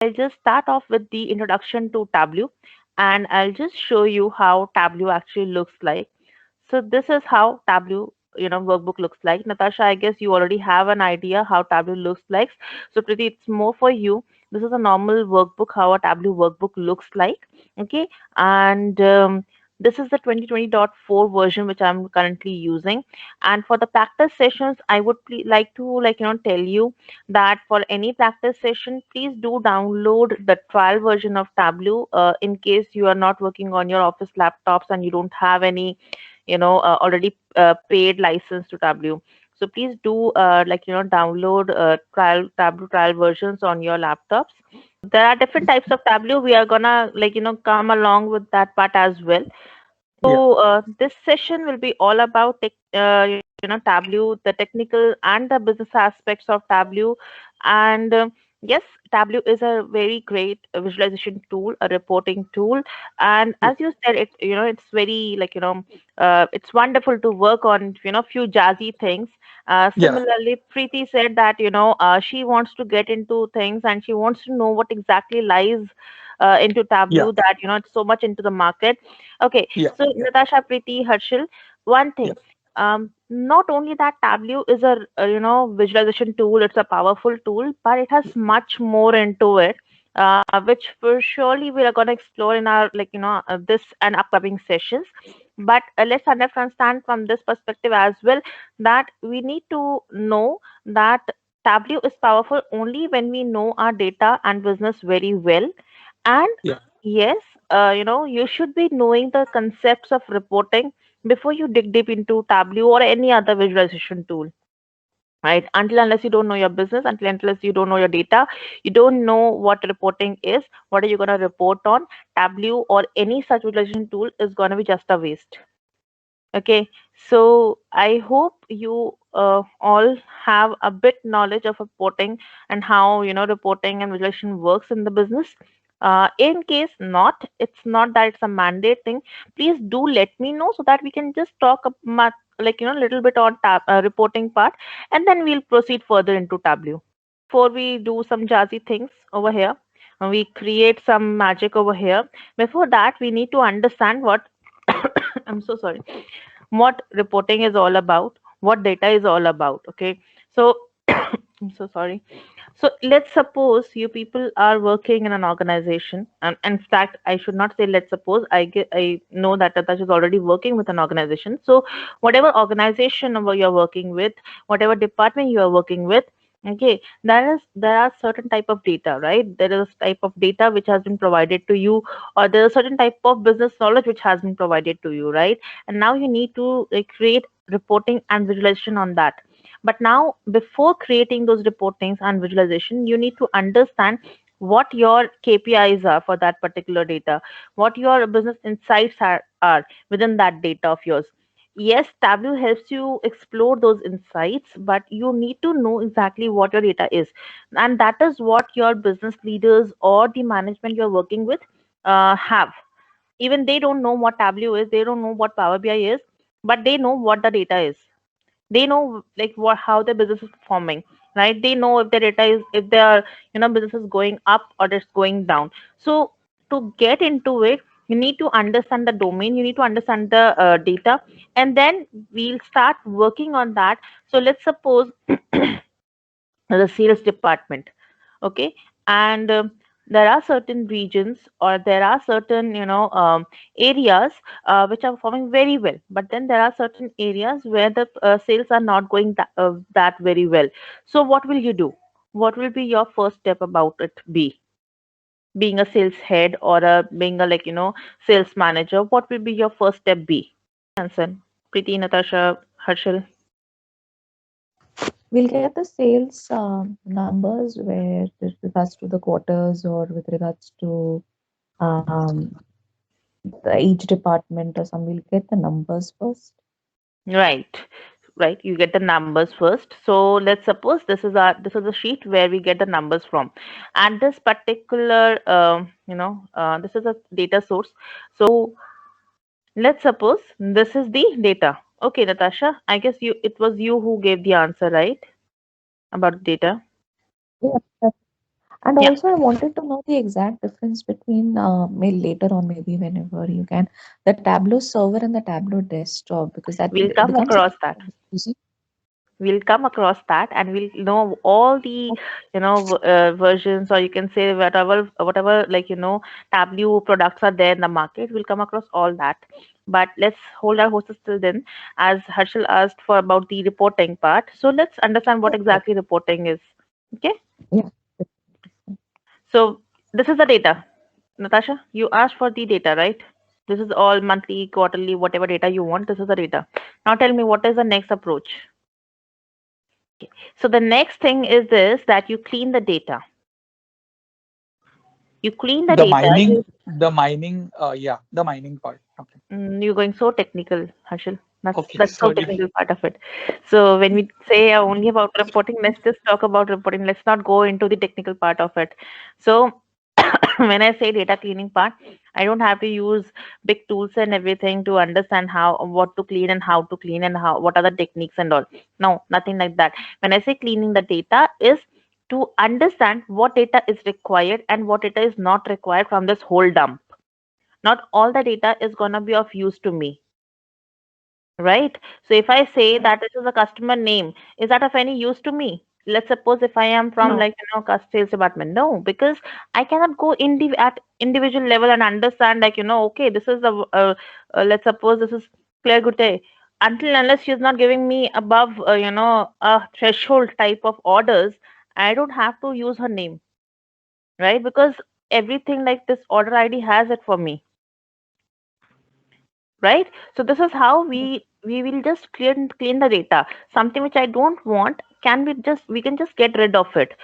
I'll just start off with the introduction to Tableau, and I'll just show you how Tableau actually looks like. So this is how Tableau, workbook looks like. Natasha, I guess you already have an idea how Tableau looks like. So Preeti, it's more for you. This is a normal workbook, how a Tableau workbook looks like. Okay, and this is the 2020.4 version which I'm currently using. And for the practice sessions, I would like to tell you that for any practice session, please do download the trial version of Tableau in case you are not working on your office laptops and you don't have any, already paid license to Tableau. So please do download Tableau trial versions on your laptops. There are different types of Tableau. We are gonna come along with that part as well. Yeah, So this session will be all about Tableau, the technical and the business aspects of Tableau, and yes, Tableau is a very great visualization tool, a reporting tool, and yeah, as you said, it's very it's wonderful to work on few jazzy things. yeah, Similarly, Preeti said that she wants to get into things and she wants to know what exactly lies into yeah, Tableau, that it's so much into the market. Okay, yeah, so Natasha, Preeti, Harshil, one yeah, thing. Not only that Tableau is a visualization tool, it's a powerful tool, but it has much more into it, which for surely we are going to explore in our this and upcoming sessions. But let's understand from this perspective as well that we need to know that Tableau is powerful only when we know our data and business very well. And yeah, yes, you should be knowing the concepts of reporting before you dig deep into Tableau or any other visualization tool, right? Until unless you don't know your business, until unless you don't know your data, you don't know what reporting is, what are you going to report on, Tableau or any such visualization tool is going to be just a waste. Okay, so I hope you all have a bit knowledge of reporting and how reporting and visualization works in the business. In case not, it's not that it's a mandate thing. Please do let me know so that we can just talk about little bit on reporting part, and then we'll proceed further into Tableau. Before we do some jazzy things over here, we create some magic over here. Before that, we need to understand what I'm so sorry, what reporting is all about, what data is all about. Okay, so I'm so sorry. So let's suppose you people are working in an organization, and in fact, I should not say let's suppose. I know that Tatash is already working with an organization. So whatever organization you're working with, whatever department you are working with, okay, there are certain type of data, right? There is a type of data which has been provided to you, or there is a certain type of business knowledge which has been provided to you, right? And now you need to create reporting and visualization on that. But now, before creating those reportings and visualization, you need to understand what your KPIs are for that particular data, what your business insights are within that data of yours. Yes, Tableau helps you explore those insights, but you need to know exactly what your data is. And that is what your business leaders or the management you're working with have. Even they don't know what Tableau is, they don't know what Power BI is, but they know what the data is. They know like what how their business is performing, right? They know if their data is, if their business is going up or it's going down. So to get into it, you need to understand the domain, you need to understand the data, and then we'll start working on that. So let's suppose the sales department, okay, and there are certain regions or there are certain areas which are performing very well, but then there are certain areas where the sales are not going that very well. So what will you do? What will be your first step about it be, being a sales head or being a sales manager? What will be your first step be? Answer, Preeti, Natasha, Harshal. We'll get the sales numbers where with regards to the quarters or with regards to um, each department or some. We'll get the numbers first. Right, right. You get the numbers first. So let's suppose this is a sheet where we get the numbers from, and this particular this is a data source. So let's suppose this is the data. Okay, Natasha, I guess it was you who gave the answer, right, about data. Yeah. And Yeah. also, I wanted to know the exact difference between later on, maybe whenever you can, the Tableau server and the Tableau desktop, because that We'll come becomes a across that. confusing. We'll come across that, and we'll know all the versions, or you can say whatever Tableau products are there in the market. We'll come across all that. But let's hold our horses till then, as Harshal asked for about the reporting part. So let's understand what Okay. exactly reporting is. Okay. Yeah. So this is the data. Natasha, you asked for the data, right? This is all monthly, quarterly, whatever data you want. This is the data. Now tell me, what is the next approach? So the next thing is this, that you clean the data. You clean the The data. mining, yeah, the mining part. Okay. You're going so technical, Harshal. That's Okay. that's so Sorry. technical part of it. So when we say only about reporting, let's just talk about reporting. Let's not go into the technical part of it. So when I say data cleaning part, I don't have to use big tools and everything to understand how what to clean and how to clean and how what are the techniques and all. No, nothing like that. When I say cleaning the data is to understand what data is required and what data is not required from this whole dump. Not all the data is going to be of use to me, right? So if I say that this is a customer name, is that of any use to me? Let's suppose if I am from No. sales department. No, because I cannot go at individual level and understand okay, this is the let's suppose this is Claire Gute. Until unless she's not giving me above a threshold type of orders, I don't have to use her name, right? Because everything like this order ID has it for me, right? So this is how we will just clean the data. Something which I don't want, we can just get rid of it.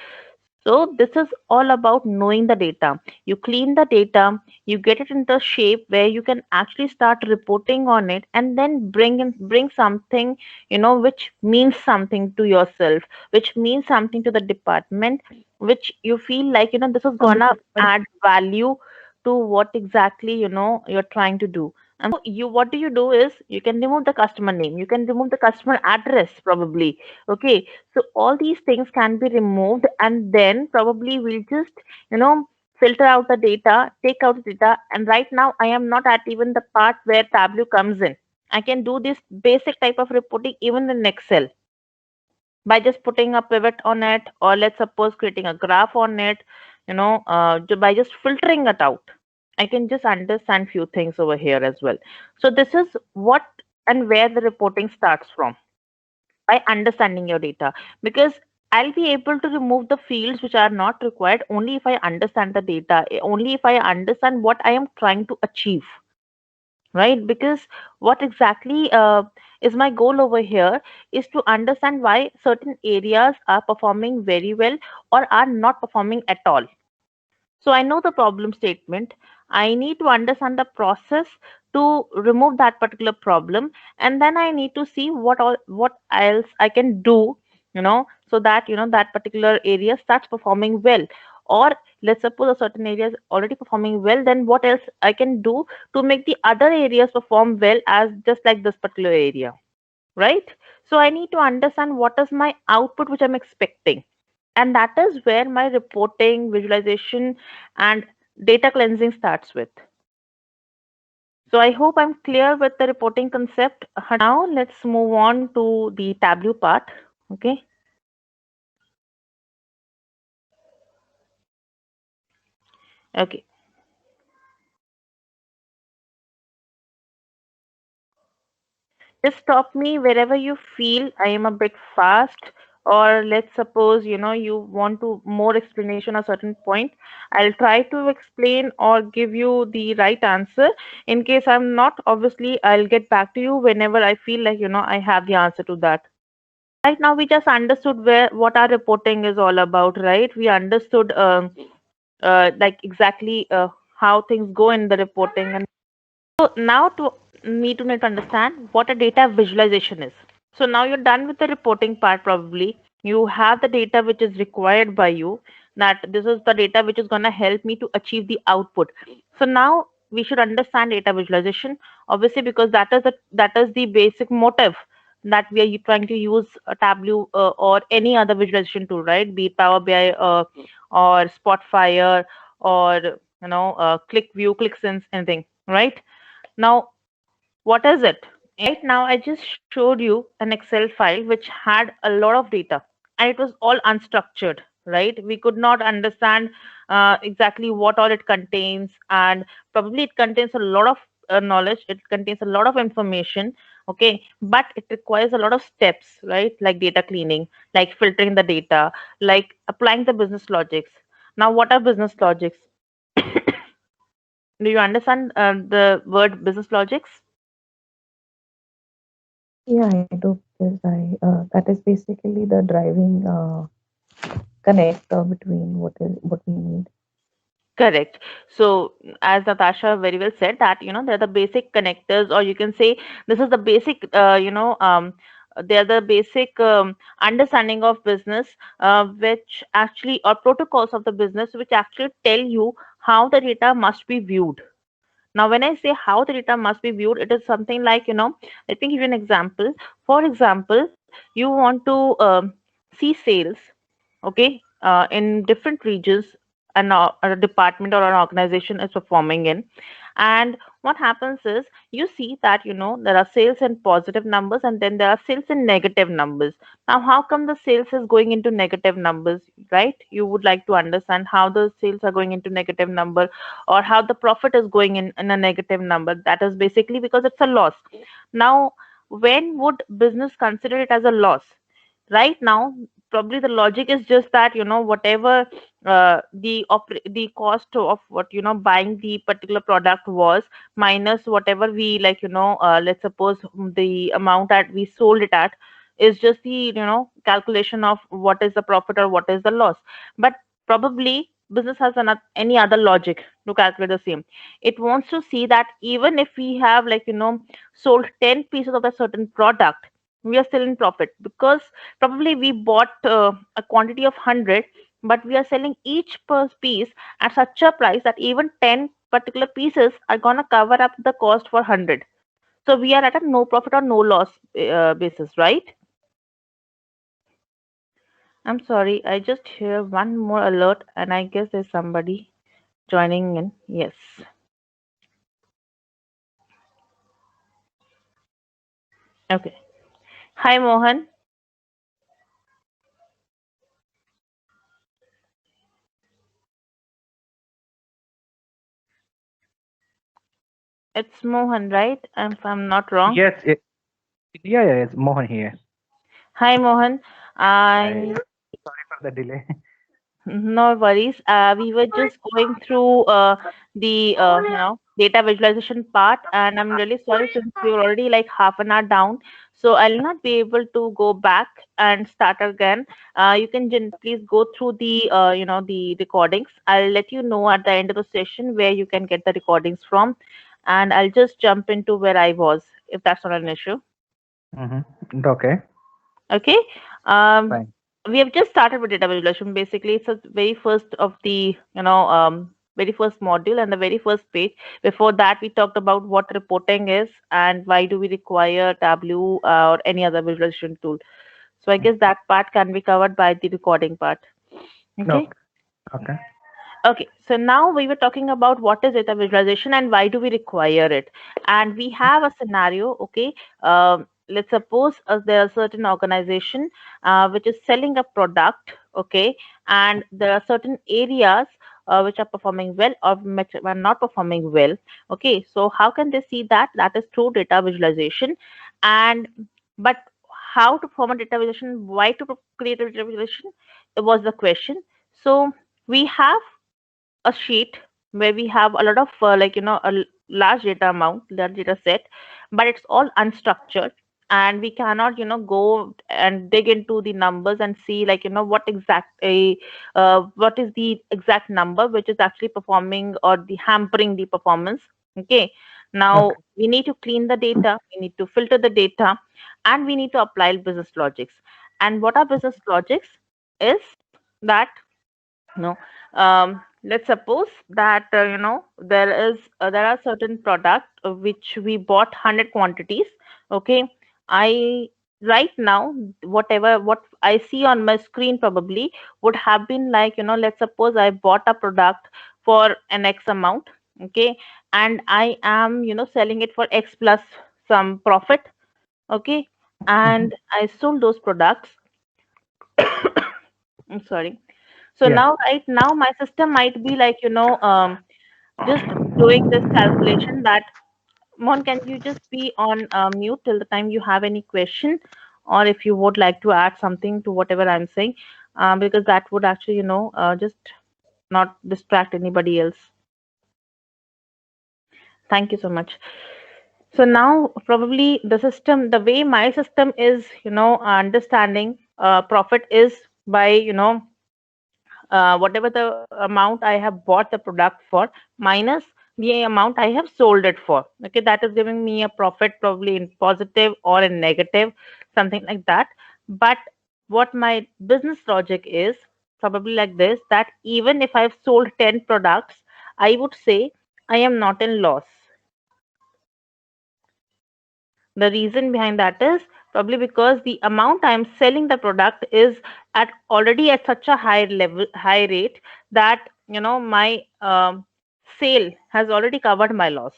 So this is all about knowing the data. You clean the data, you get it into a shape where you can actually start reporting on it, and then bring something which means something to yourself, which means something to the department, which you feel like this is gonna Understood. add value to what exactly you're trying to do. And so what do you do is you can remove the customer name, you can remove the customer address probably. Okay, so all these things can be removed, and then probably we'll just, filter out the data, take out the data. And right now, I am not at even the part where Tableau comes in. I can do this basic type of reporting even in Excel by just putting a pivot on it, or let's suppose creating a graph on it, by just filtering it out. I can just understand few things over here as well. So this is what and where the reporting starts from, by understanding your data, because I'll be able to remove the fields which are not required only if I understand the data, only if I understand what I am trying to achieve, right? Because what exactly is my goal over here is to understand why certain areas are performing very well or are not performing at all. So I know the problem statement. I need to understand the process to remove that particular problem, and then I need to see what else I can do, so that that particular area starts performing well. Or let's suppose a certain area is already performing well, then what else I can do to make the other areas perform well as just like this particular area, right? So I need to understand what is my output which I'm expecting, and that is where my reporting, visualization, and data cleansing starts with. So I hope I'm clear with the reporting concept. Now let's move on to the Tableau part. Okay. Okay. Just stop me wherever you feel I am a bit fast, or let's suppose you want to more explanation a certain point. I'll try to explain or give you the right answer. In case I'm not, obviously I'll get back to you whenever I feel like I have the answer to that. Right now we just understood where what our reporting is all about, right? We understood like exactly how things go in the reporting. And so now to need to understand what a data visualization is. So now you're done with the reporting part. Probably you have the data which is required by you, that this is the data which is going to help me to achieve the output. So now we should understand data visualization, obviously, because that is the basic motive, that we are trying to use a Tableau or any other visualization tool, right? Be it Power BI or Spotfire or ClickView, ClickSense, anything, right? Now, what is it? Right now, I just showed you an Excel file which had a lot of data and it was all unstructured, right? We could not understand exactly what all it contains, and probably it contains a lot of knowledge, it contains a lot of information, okay? But it requires a lot of steps, right? Like data cleaning, like filtering the data, like applying the business logics. Now, what are business logics? Do you understand the word business logics? Yeah, I do, because that is basically the driving connector between what we need. Correct. So, as Natasha very well said, that they're the basic connectors, or you can say this is the basic, they're the basic understanding of business, which actually, or protocols of the business, which actually tell you how the data must be viewed. Now, when I say how the data must be viewed, it is something like, let me give you an example. For example, you want to see sales, okay, in different regions, a department or an organization is performing in. And what happens is you see that, there are sales in positive numbers and then there are sales in negative numbers. Now, how come the sales is going into negative numbers, right? You would like to understand how the sales are going into negative number, or how the profit is going in a negative number. That is basically because it's a loss. Now, when would business consider it as a loss? Right now, probably the logic is just that, whatever the cost of what, buying the particular product was, minus whatever we, like, let's suppose the amount that we sold it at, is just the, calculation of what is the profit or what is the loss. But probably business has any other logic to calculate the same. It wants to see that even if we have, like, sold 10 pieces of a certain product, we are still in profit, because probably we bought a quantity of 100, but we are selling each per piece at such a price that even 10 particular pieces are going to cover up the cost for 100. So we are at a no profit or no loss basis, right? I'm sorry, I just hear one more alert, and I guess there's somebody joining in. Yes. Okay. Hi, Mohan. It's Mohan, right? If I'm not wrong. Yes, yeah, it's Mohan here. Hi, Mohan. Hi. I Sorry for the delay. No worries. We were just going through the data visualization part, and I'm really sorry since we were already like half an hour down, so I'll not be able to go back and start again. You can please go through the the recordings. I'll let you know at the end of the session where you can get the recordings from, and I'll just jump into where I was, if that's not an issue. Okay, Okay. Um, fine. we have just started with data visualization. Basically, it's the very first of the very first module and the very first page. Before that, we talked about what reporting is and why do we require Tableau or any other visualization tool. So I guess that part can be covered by the recording part. Okay. Okay, okay. Okay, so now we were talking about what is data visualization and why do we require it. And we have a scenario, okay? Let's suppose there are certain organization which is selling a product, okay? And there are certain areas which are performing well or which are not performing well, okay? So how can they see that? That is through data visualization. And but how to perform a data visualization? Why to create a data visualization? It was the question. So we have a sheet where we have a lot of large data amount, large data set, but it's all unstructured, and we cannot go and dig into the numbers and see, like, what is the exact number which is actually performing or the hampering the performance. Okay, now Okay. we need to clean the data, we need to filter the data, and we need to apply business logics. And what are business logics is that, no, let's suppose that there are certain product which we bought 100 quantities. Okay, I right now, what I see on my screen probably would have been like, let's suppose I bought a product for an X amount, okay, and I am, selling it for X plus some profit, okay, and I sold those products. I'm sorry. So Yeah. now, right now, my system might be like, just doing this calculation that, Mon, can you just be on mute till the time you have any question, or if you would like to add something to whatever I'm saying, because that would actually, just not distract anybody else. Thank you so much. So now probably the way my system is, understanding profit is by, whatever the amount I have bought the product for minus the amount I have sold it for. Okay, that is giving me a profit probably in positive or in negative, something like that. But what my business logic is probably like this, that even if I've sold 10 products, I would say I am not in loss. The reason behind that is probably because the amount I'm selling the product is at already at such a high level, high rate, that my sale has already covered my loss.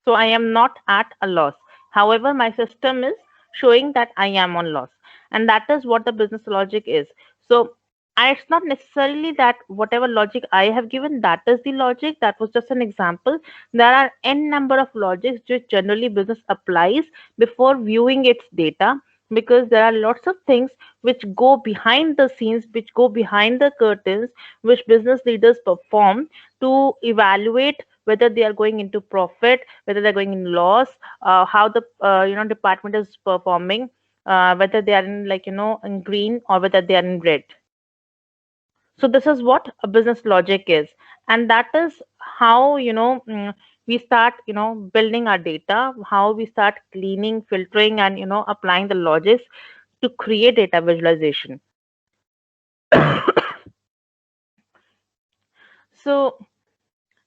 So I am not at a loss. However, my system is showing that I am on loss, and that is what the business logic is. So it's not necessarily that whatever logic I have given, that is the logic. That was just an example. There are n number of logics which generally business applies before viewing its data, because there are lots of things which go behind the scenes, which go behind the curtains, which business leaders perform to evaluate whether they are going into profit, whether they're going in loss, how the department is performing, whether they are in like in green or whether they are in red. So this is what a business logic is, and that is how we start building our data, how we start cleaning, filtering, and applying the logics to create data visualization. So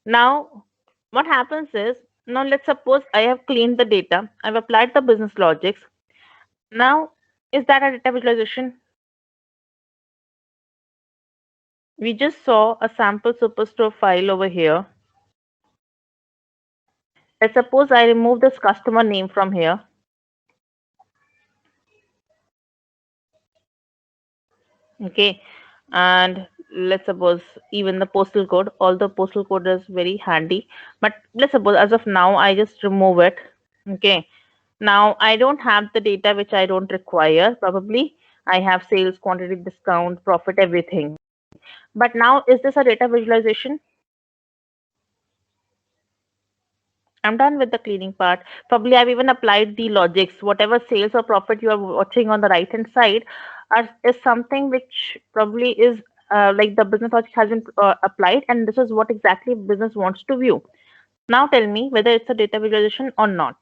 now what happens is, now let's suppose I have cleaned the data, I've applied the business logics. Now, is that a data visualization? We just saw a sample superstore file over here. Let's suppose I remove this customer name from here. Okay, and let's suppose even the postal code, although postal code is very handy, but let's suppose as of now I just remove it. Okay, now I don't have the data which I don't require. Probably I have sales, quantity, discount, profit, everything. But now, is this a data visualization? I'm done with the cleaning part. Probably I've even applied the logics. Whatever sales or profit you are watching on the right hand side is something which probably is like the business logic has been applied, and this is what exactly business wants to view. Now tell me whether it's a data visualization or not.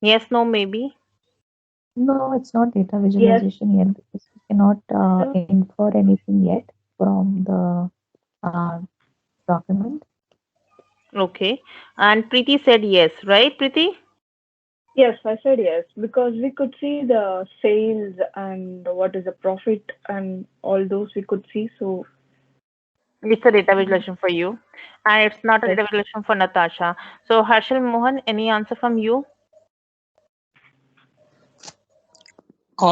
Yes, no, maybe. No, it's not data visualization yet because we cannot infer anything yet from the document. Okay. And Preeti said yes, right, Preeti? Yes, I said yes, because we could see the sales and what is the profit and all those we could see. So It's a data visualization for you, and it's not a Yes. data visualization for Natasha. So, Harshal Mohan, any answer from you?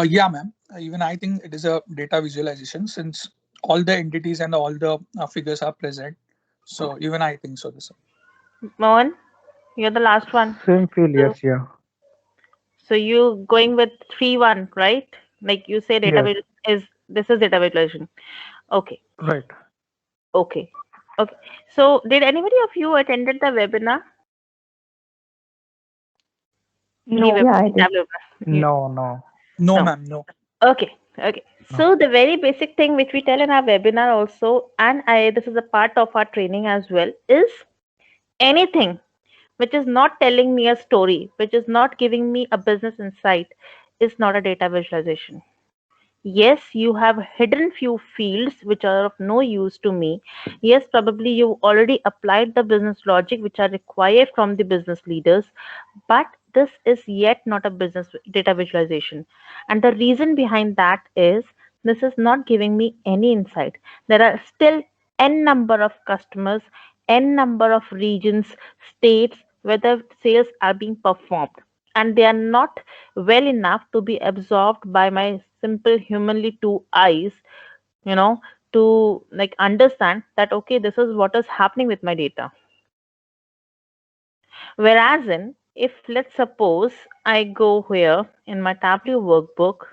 Yeah, ma'am. Even I think it is a data visualization since all the entities and all the figures are present. So even I think so. This. Mohan, you're the last one. Same feel, So, yes, yeah. so you going with 3-1, right? Like you say, data Yes, is this is data visualization. Okay, right. okay, okay. So, did anybody of you attended the webinar? The no, Yeah, I webinar, did. webinar. No, no, No, No. ma'am. No. Okay, okay. no. So the very basic thing which we tell in our webinar also, and this is a part of our training as well, is anything which is not telling me a story, which is not giving me a business insight, is not a data visualization. Yes, you have hidden few fields which are of no use to me. Yes, probably you already applied the business logic which are required from the business leaders, but this is yet not a business data visualization. And the reason behind that is this is not giving me any insight. There are still n number of customers, n number of regions, states where the sales are being performed, and they are not well enough to be absorbed by my simple humanly two eyes, you know, to like understand that okay, this is what is happening with my data. Whereas in, if let's suppose I go here in my Tableau workbook,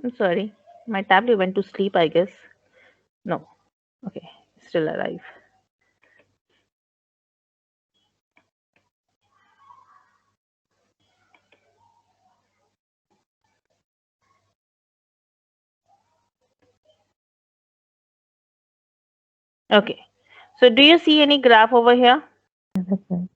I'm sorry, my Tableau went to sleep, I guess. No, okay, still alive. Okay, so do you see any graph over here? That's right.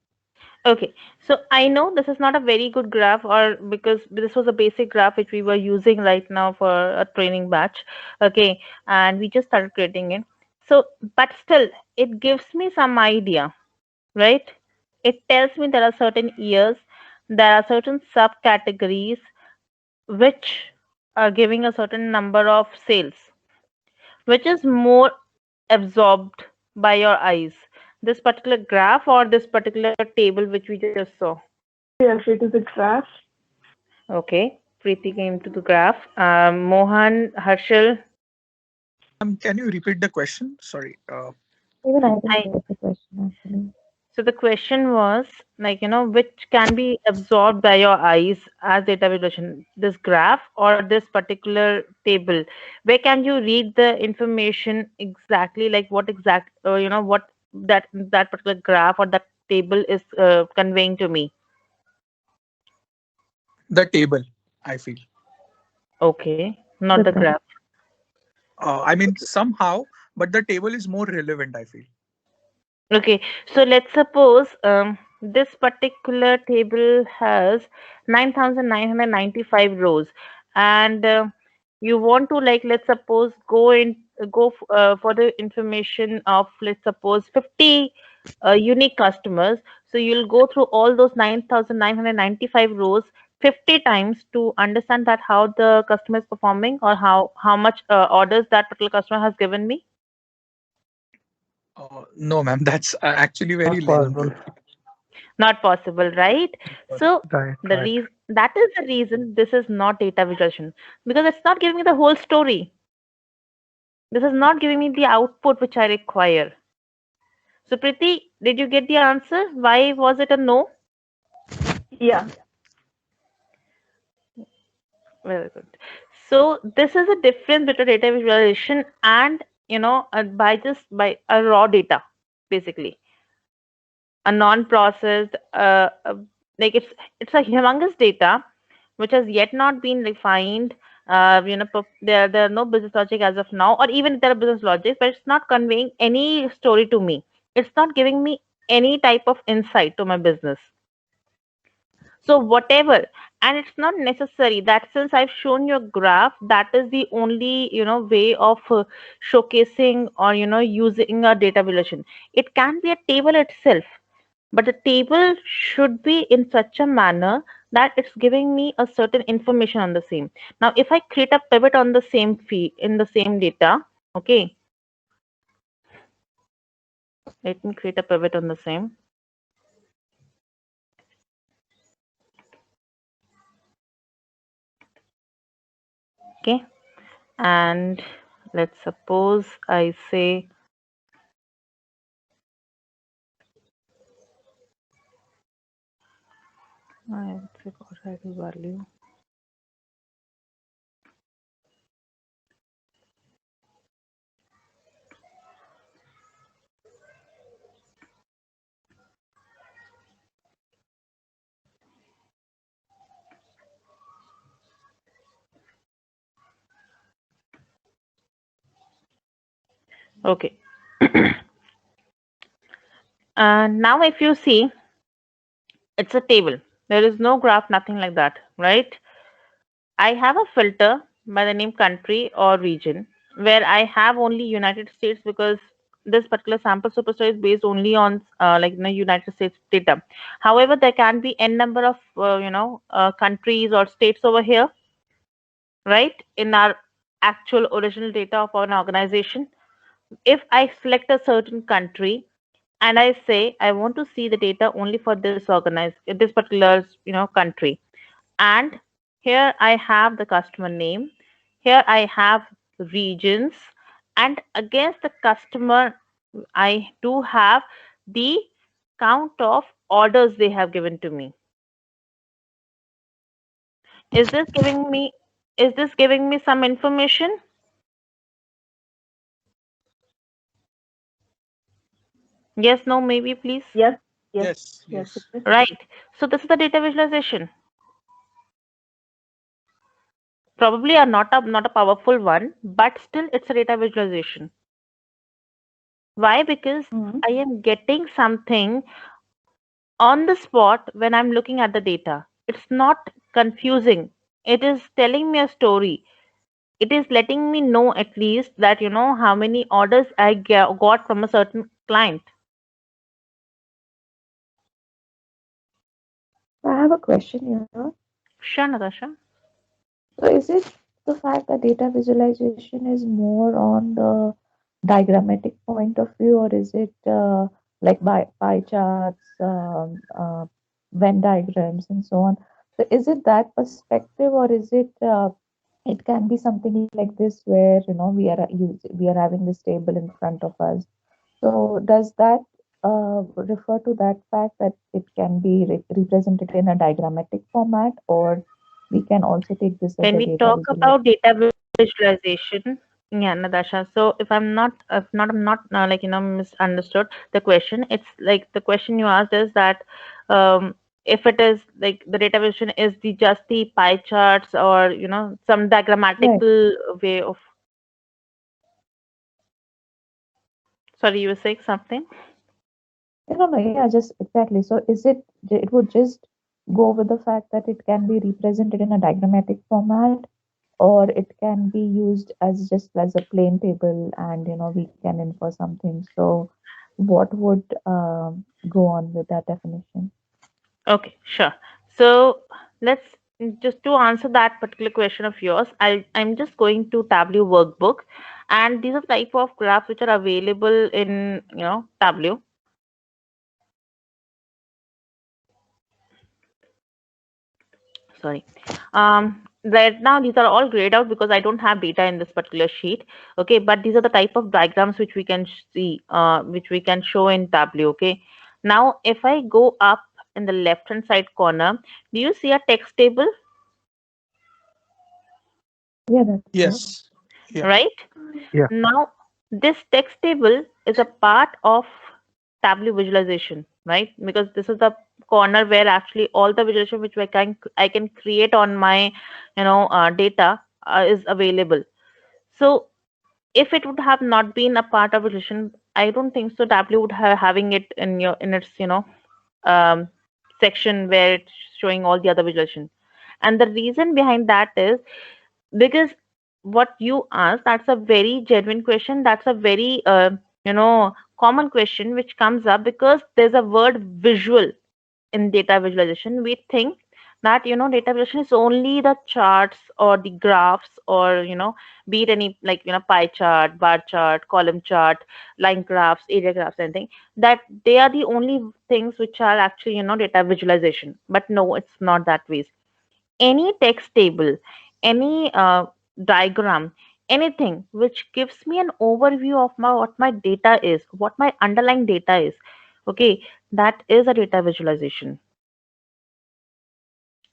Okay, so I know this is not a very good graph, or because this was a basic graph which we were using right now for a training batch. Okay, and we just started creating it. So, but still, it gives me some idea, right? It tells me there are certain years, there are certain subcategories which are giving a certain number of sales, which is more absorbed by your eyes. This particular graph or this particular table which we just saw. Yes, it is a graph. Okay, Preeti came to the graph. Mohan, Harshal, Can you repeat the question? Sorry. Even I didn't I get the question actually. so the question was like, which can be absorbed by your eyes as data visualization, this graph or this particular table? Where can you read the information exactly, like what exact, what that particular graph or that table is conveying to me? The table, I feel. Okay, not The the graph. graph. I mean, somehow, but the table is more relevant, I feel. Okay, so let's suppose this particular table has 9,995 rows, and you want to like let's suppose for the information of let's suppose 50 unique customers. So you'll go through all those 9,995 rows 50 times to understand that how the customer is performing or how much orders that particular customer has given me. No, ma'am, that's actually very Not possible. lengthy. Not possible, right? So Right, the right. reason that is the reason this is not data visualization, because it's not giving me the whole story. This is not giving me the output which I require. So Priti, did you get the answer? Why was it a no? Yeah. Very good. So this is a difference between data visualization and by a raw data, basically a non-processed like it's a humongous data which has yet not been refined. There are no business logic as of now, or even if there are business logic, but it's not conveying any story to me. It's not giving me any type of insight to my business. So whatever, and it's not necessary that since I've shown you a graph, that is the only way of showcasing or using a data visualization. It can be a table itself, but the table should be in such a manner that it's giving me a certain information on the same. Now if I create a pivot on the same fee in the same data, okay, let me create a pivot on the same. Okay, and let's suppose I say value. Okay. Now if you see, it's a table. There is no graph, nothing like that, right? I have a filter by the name country or region where I have only United States because this particular sample superstore is based only on like United States data. However, there can be n number of countries or states over here, right, in our actual original data of an organization. If I select a certain country and I say I want to see the data only for this particular country, and here I have the customer name, here I have regions, and against the customer I do have the count of orders they have given to me. Is this giving me some information? Yes, no, maybe, please. Yes, Yes, yes, yes. it is. Right. So this is the data visualization. Probably are not a powerful one, but still it's a data visualization. Why? Because Mhm. I am getting something on the spot when I'm looking at the data. It's not confusing. It is telling me a story. It is letting me know at least that how many orders I got from a certain client. I have a question here. Sure, Natasha. So is it the fact that data visualization is more on the diagrammatic point of view, or is it like by pie charts, Venn diagrams, and so on? So is it that perspective, or is it it can be something like this where we are having this table in front of us? So does that refer to that fact that it can be represented in a diagrammatic format, or we can also take this as When a we data talk visualization? about data visualization, yeah, Natasha. So I'm not misunderstood the question. It's like the question you asked is that if it is like the data visualization is the just the pie charts or some Right. diagrammatical way of. Sorry, you were saying something. No, no, yeah, just exactly. So is it, it would just go with the fact that it can be represented in a diagrammatic format, or it can be used as just as a plain table, and we can infer something. So what would go on with that definition? Okay, sure. So let's just to answer that particular question of yours, I'm just going to Tableau workbook, and these are the type of graphs which are available in Tableau. Sorry. Right now these are all grayed out because I don't have data in this particular sheet. Okay, but these are the type of diagrams which we can see, which we can show in Tableau. Okay. Now, if I go up in the left hand side corner, do you see a text table? Yeah, that's right. Yes. Yeah. Right? Yeah. Now, this text table is a part of Tableau visualization, right? Because this is the corner where actually all the visualization which I can create on my data is available. So if it would have not been a part of visualization, I don't think so Tableau would have having it in its um, section where it's showing all the other visualization. And the reason behind that is because what you asked, that's a very genuine question, that's a very common question which comes up because there's a word visual in data visualization. We think that data visualization is only the charts or the graphs, or be it any like pie chart, bar chart, column chart, line graphs, area graphs, anything, that they are the only things which are actually data visualization. But no, it's not that way. Any text table, any diagram, anything which gives me an overview of what my data is, what my underlying data is, okay, that is a data visualization.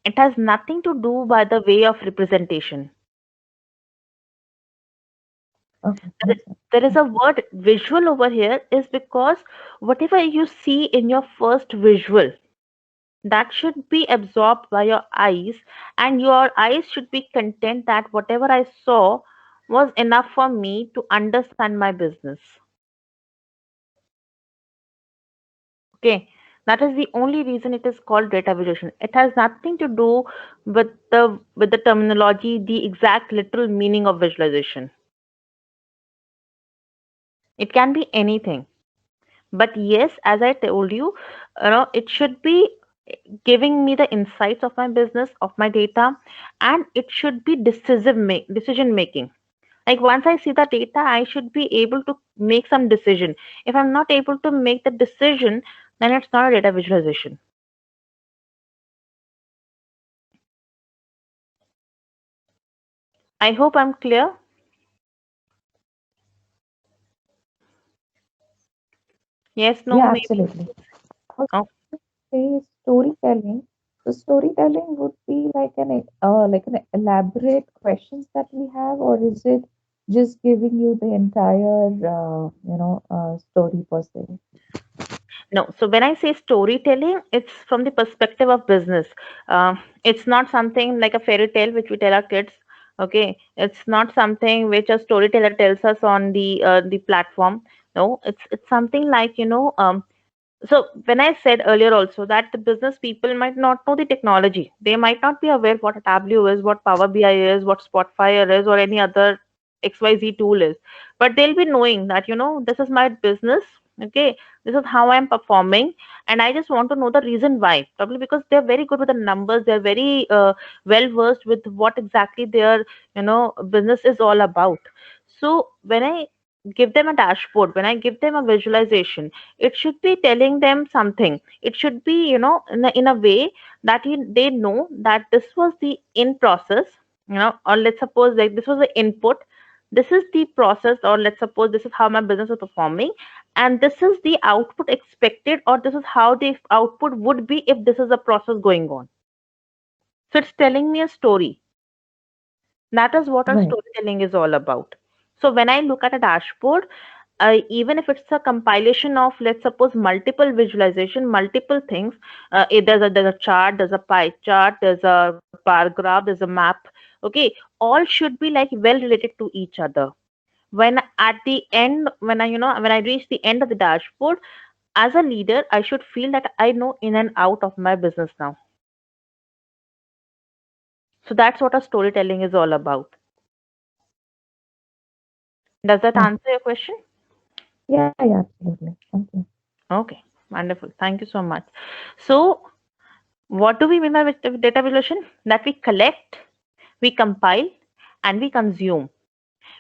It has nothing to do by the way of representation. Okay, There makes sense. there is a word visual over here is because whatever you see in your first visual, that should be absorbed by your eyes, and your eyes should be content that whatever I saw was enough for me to understand my business. Okay, that is the only reason it is called data visualization. It has nothing to do with the terminology, the exact literal meaning of visualization. It can be anything. But yes, as I told you, it should be giving me the insights of my business, of my data, and it should be decision making. Like once I see the data, I should be able to make some decision. If I'm not able to make the decision, then it's not a data visualization. I hope I'm clear. Yes, no, Yeah, maybe. absolutely. I was Oh, say storytelling. So storytelling would be like an elaborate questions that we have, or is it just giving you the entire story per se? no. So when I say storytelling, it's from the perspective of business. It's not something like a fairy tale which we tell our kids. Okay, it's not something which a storyteller tells us on the platform. No, it's something like so when I said earlier also that the business people might not know the technology, they might not be aware what a Tableau is, what Power BI is, what Spotfire is, or any other XYZ tool is, but they'll be knowing that this is my business. Okay, this is how I'm performing, and I just want to know the reason why. Probably because they're very good with the numbers, they're very well versed with what exactly their business is all about. So when I give them a dashboard, when I give them a visualization, it should be telling them something. It should be in a way that they know that this was the in process, or let's suppose like this was the input, this is the process, or let's suppose this is how my business is performing, and this is the output expected, or this is how the output would be if this is a process going on. So it's telling me a story. That is what our Right. storytelling is all about. So when I look at a dashboard, even if it's a compilation of, let's suppose, multiple visualization, multiple things, there's a chart, there's a pie chart, there's a bar graph, there's a map. Okay, all should be like well related to each other. When at the end, when I reach the end of the dashboard, as a leader, I should feel that I know in and out of my business now. So that's what our storytelling is all about. Does that Yeah, answer your question? yeah, absolutely. Thank you. Okay, wonderful. Thank you so much. So, what do we mean by data visualization? That we collect, we compile, and we consume.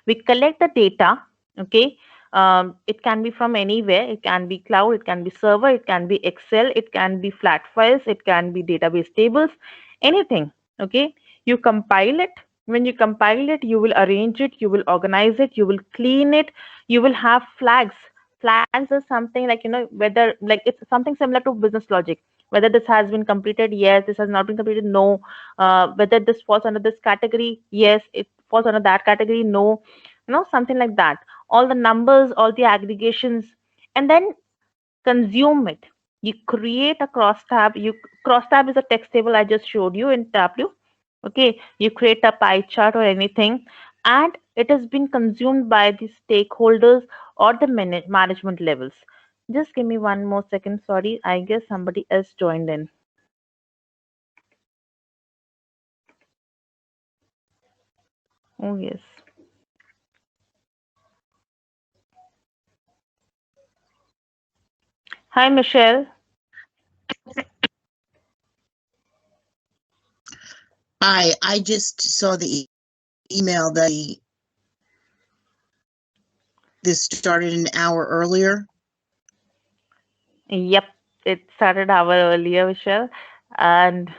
We collect the data. Okay, it can be from anywhere. It can be cloud, it can be server, it can be Excel, it can be flat files, it can be database tables, anything. Okay, you compile it. When you compile it, you will arrange it, you will organize it, you will clean it, you will have flags. Flags is something like whether like it's something similar to business logic, whether this has been completed, yes, this has not been completed, no, whether this falls under this category, yes, it falls under that category, no, something like that. All the numbers, all the aggregations, and then consume it. You create a cross tab is a text table I just showed you in Tableau. Okay, you create a pie chart or anything, and it has been consumed by the stakeholders or the management levels. Just give me one more second. Sorry, I guess somebody else joined in. Oh yes. Hi, Michelle. Hi, I just saw the email that this started an hour earlier. Yep, it started an hour earlier, Michelle, and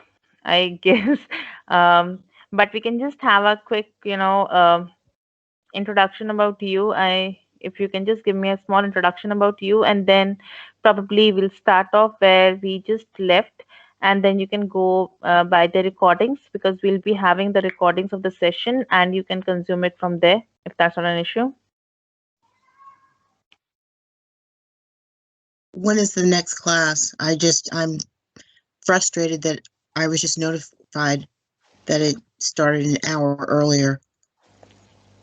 I guess, but we can just have a quick, introduction about you. If you can just give me a small introduction about you, and then probably we'll start off where we just left, and then you can go by the recordings because we'll be having the recordings of the session, and you can consume it from there if that's not an issue. When is the next class? I'm frustrated that I was just notified that it started an hour earlier.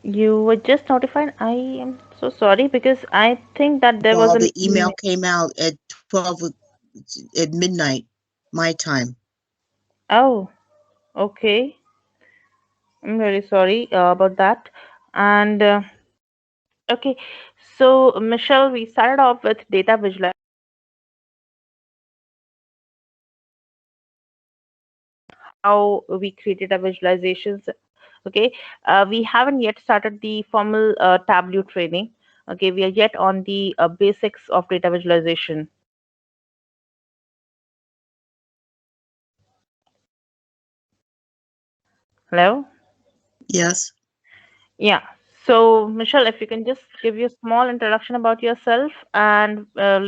You were just notified. I am so sorry because I think that there was Well, an the email came out at 12 at midnight, my time. Oh, okay. I'm very sorry about that. And Okay, so Michelle, we started off with data visualization. How we created our visualizations. Okay, we haven't yet started the formal Tableau training. Okay, we are yet on the basics of data visualization. Hello? Yes. Yeah. So, Michelle, if you can just give you a small introduction about yourself and I'll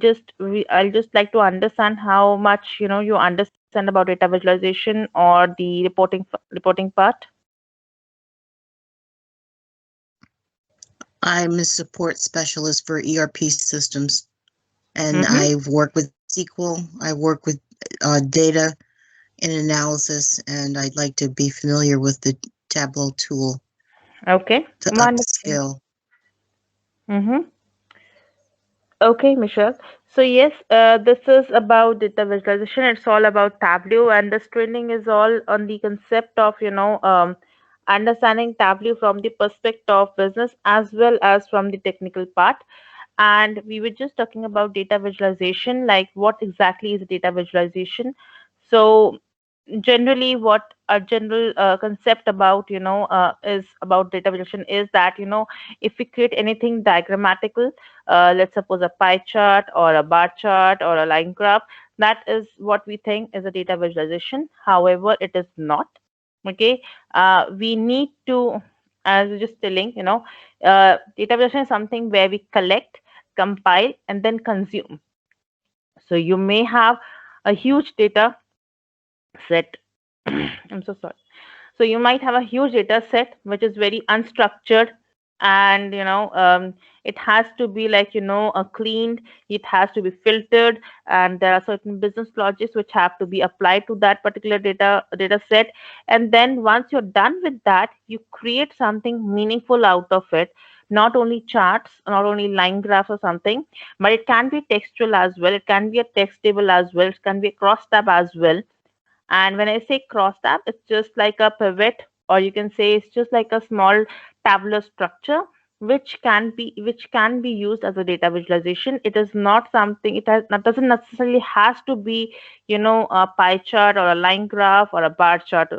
just like to understand how much you understand about data visualization or the reporting part. I'm a support specialist for ERP systems, and Mm-hmm. I've worked with SQL. I work with data and analysis, and I'd like to be familiar with the Tableau tool Okay. to Wonderful. upskill. Mm-hmm. Okay, Michelle. So yes, this is about data visualization. It's all about Tableau, and this training is all on the concept of understanding Tableau from the perspective of business as well as from the technical part. And we were just talking about data visualization, like what exactly is data visualization. So generally what a general concept about is about data visualization is that if we create anything diagrammatical, let's suppose a pie chart or a bar chart or a line graph, that is what we think is a data visualization. However, it is not. Okay, we need to, as I was just telling, data visualization is something where we collect, compile, and then consume. So you may have a huge data set. I'm so sorry. So you might have a huge data set which is very unstructured, and it has to be like cleaned, it has to be filtered, and there are certain business logics which have to be applied to that particular data set. And then once you're done with that, you create something meaningful out of it. Not only charts, not only line graphs or something, but it can be textual as well, it can be a text table as well, it can be a cross tab as well. And when I say cross tab, it's just like a pivot, or you can say it's just like a small tabular structure which can be used as a data visualization. It is not something, it has not doesn't necessarily has to be a pie chart or a line graph or a bar chart.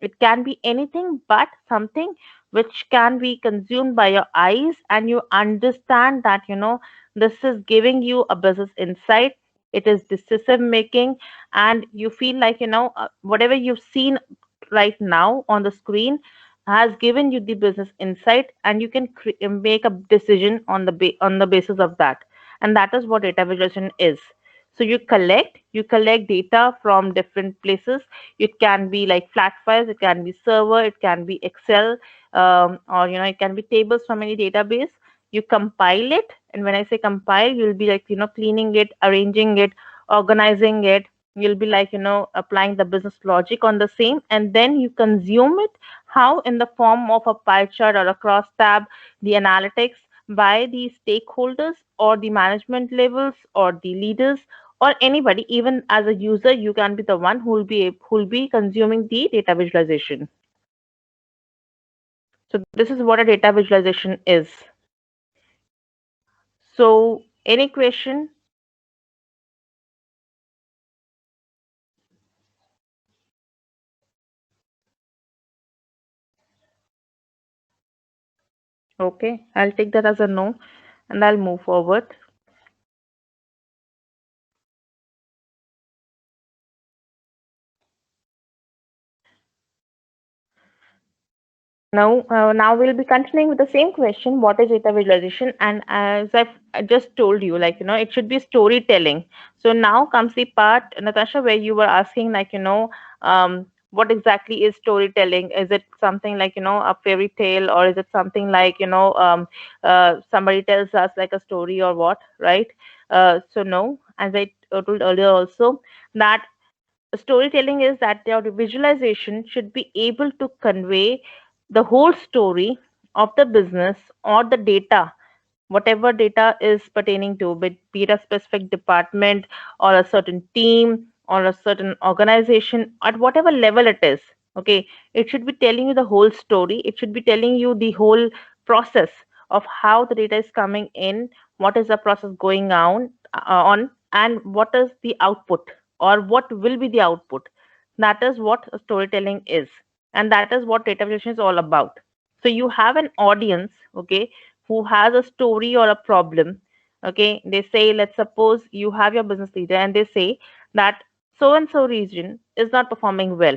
It can be anything but something which can be consumed by your eyes, and you understand that this is giving you a business insight. It is decision making, and you feel like whatever you've seen right now on the screen has given you the business insight, and you can make a decision on the basis of that. And that is what data visualization is. So you collect data from different places. It can be like flat files, it can be server, it can be Excel, or it can be tables from any database. You compile it, and when I say compile, you'll be like cleaning it, arranging it, organizing it. You'll be like applying the business logic on the same, and then you consume it. How? In the form of a pie chart or a cross tab, the analytics by the stakeholders or the management levels or the leaders or anybody. Even as a user, you can be the one who will be consuming the data visualization. So this is what a data visualization is. So any question? Okay, I'll take that as a no, and I'll move forward. Now we'll be continuing with the same question. What is data visualization? And as I just told you, like it should be storytelling. So now comes the part, Natasha, where you were asking, like what exactly is storytelling? Is it something like a fairy tale, or is it something like somebody tells us like a story or what, right? So no, as I told earlier also, that storytelling is that your visualization should be able to convey the whole story of the business or the data, whatever data is pertaining to, be it a specific department or a certain team or a certain organization, at whatever level it is. Okay, it should be telling you the whole story. It should be telling you the whole process of how the data is coming in, what is the process going on, and what is the output or what will be the output. That is what storytelling is, and that is what data visualization is all about. So you have an audience, okay, who has a story or a problem. Okay, they say, let's suppose you have your business leader and they say that so and so region is not performing well.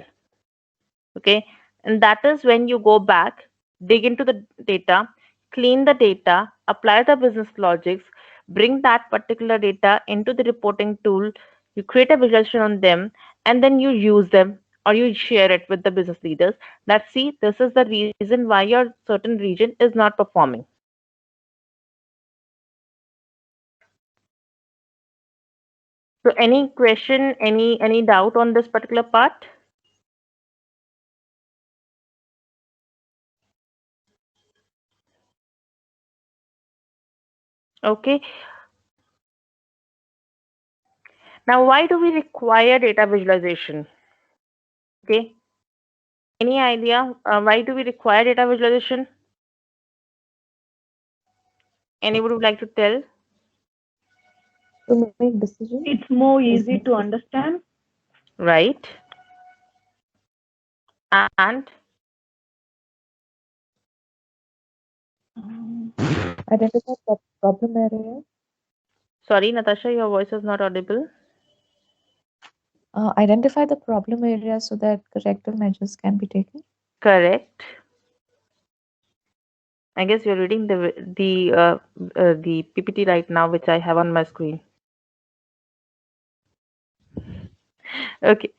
Okay, and that is when you go back, dig into the data, clean the data, apply the business logics, bring that particular data into the reporting tool, you create a visualization on them, and then you use them or you share it with the business leaders that, see, this is the reason why your certain region is not performing. So any question, any doubt on this particular part? Okay. Now, why do we require data visualization? Okay. Any idea why do we require data visualization? Anybody would like to tell? To make decisions. It's more easy to understand. Right. And Identify problem areas. sorry, Natasha, your voice is not audible. Identify the problem areas so that corrective measures can be taken. Correct. I guess you're reading the PPT right now, which I have on my screen. Okay.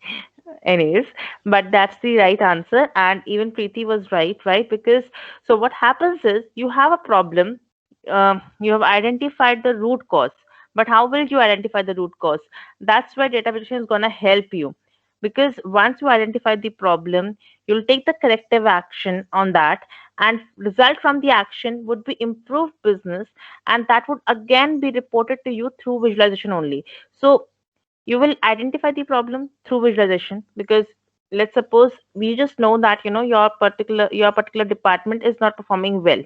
Anyways, but that's the right answer, and even Preeti was right? Because so what happens is you have a problem, you have identified the root cause, but how will you identify the root cause? That's where data visualization is going to help you, because once you identify the problem, you'll take the corrective action on that, and result from the action would be improved business, and that would again be reported to you through visualization only. So you will identify the problem through visualization, because let's suppose we just know that your particular department is not performing well.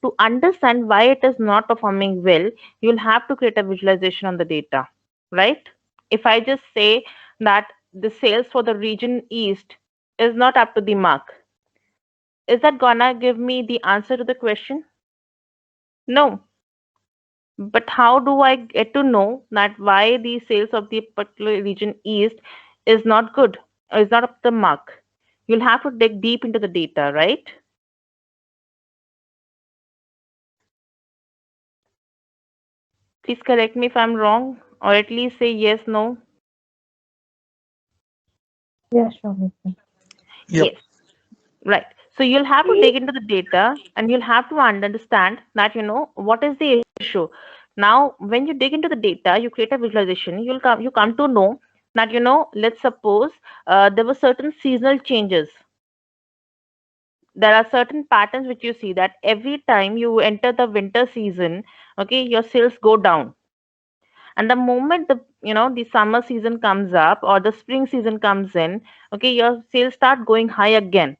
To understand why it is not performing well, you'll have to create a visualization on the data, right? If I just say that the sales for the region east is not up to the mark, is that gonna give me the answer to the question? No. But how do I get to know that why the sales of the particular region east is not good, or is not up to the mark? You'll have to dig deep into the data, right? Please correct me if I'm wrong, or at least say yes, no. Yeah, sure, makes sense. Yep. Yes. Right. So you'll have to dig into the data and you'll have to understand that, what is the issue. Now, when you dig into the data, you create a visualization, you come to know that, let's suppose there were certain seasonal changes. There are certain patterns which you see that every time you enter the winter season, okay, your sales go down. And the moment the summer season comes up or the spring season comes in, okay, your sales start going high again.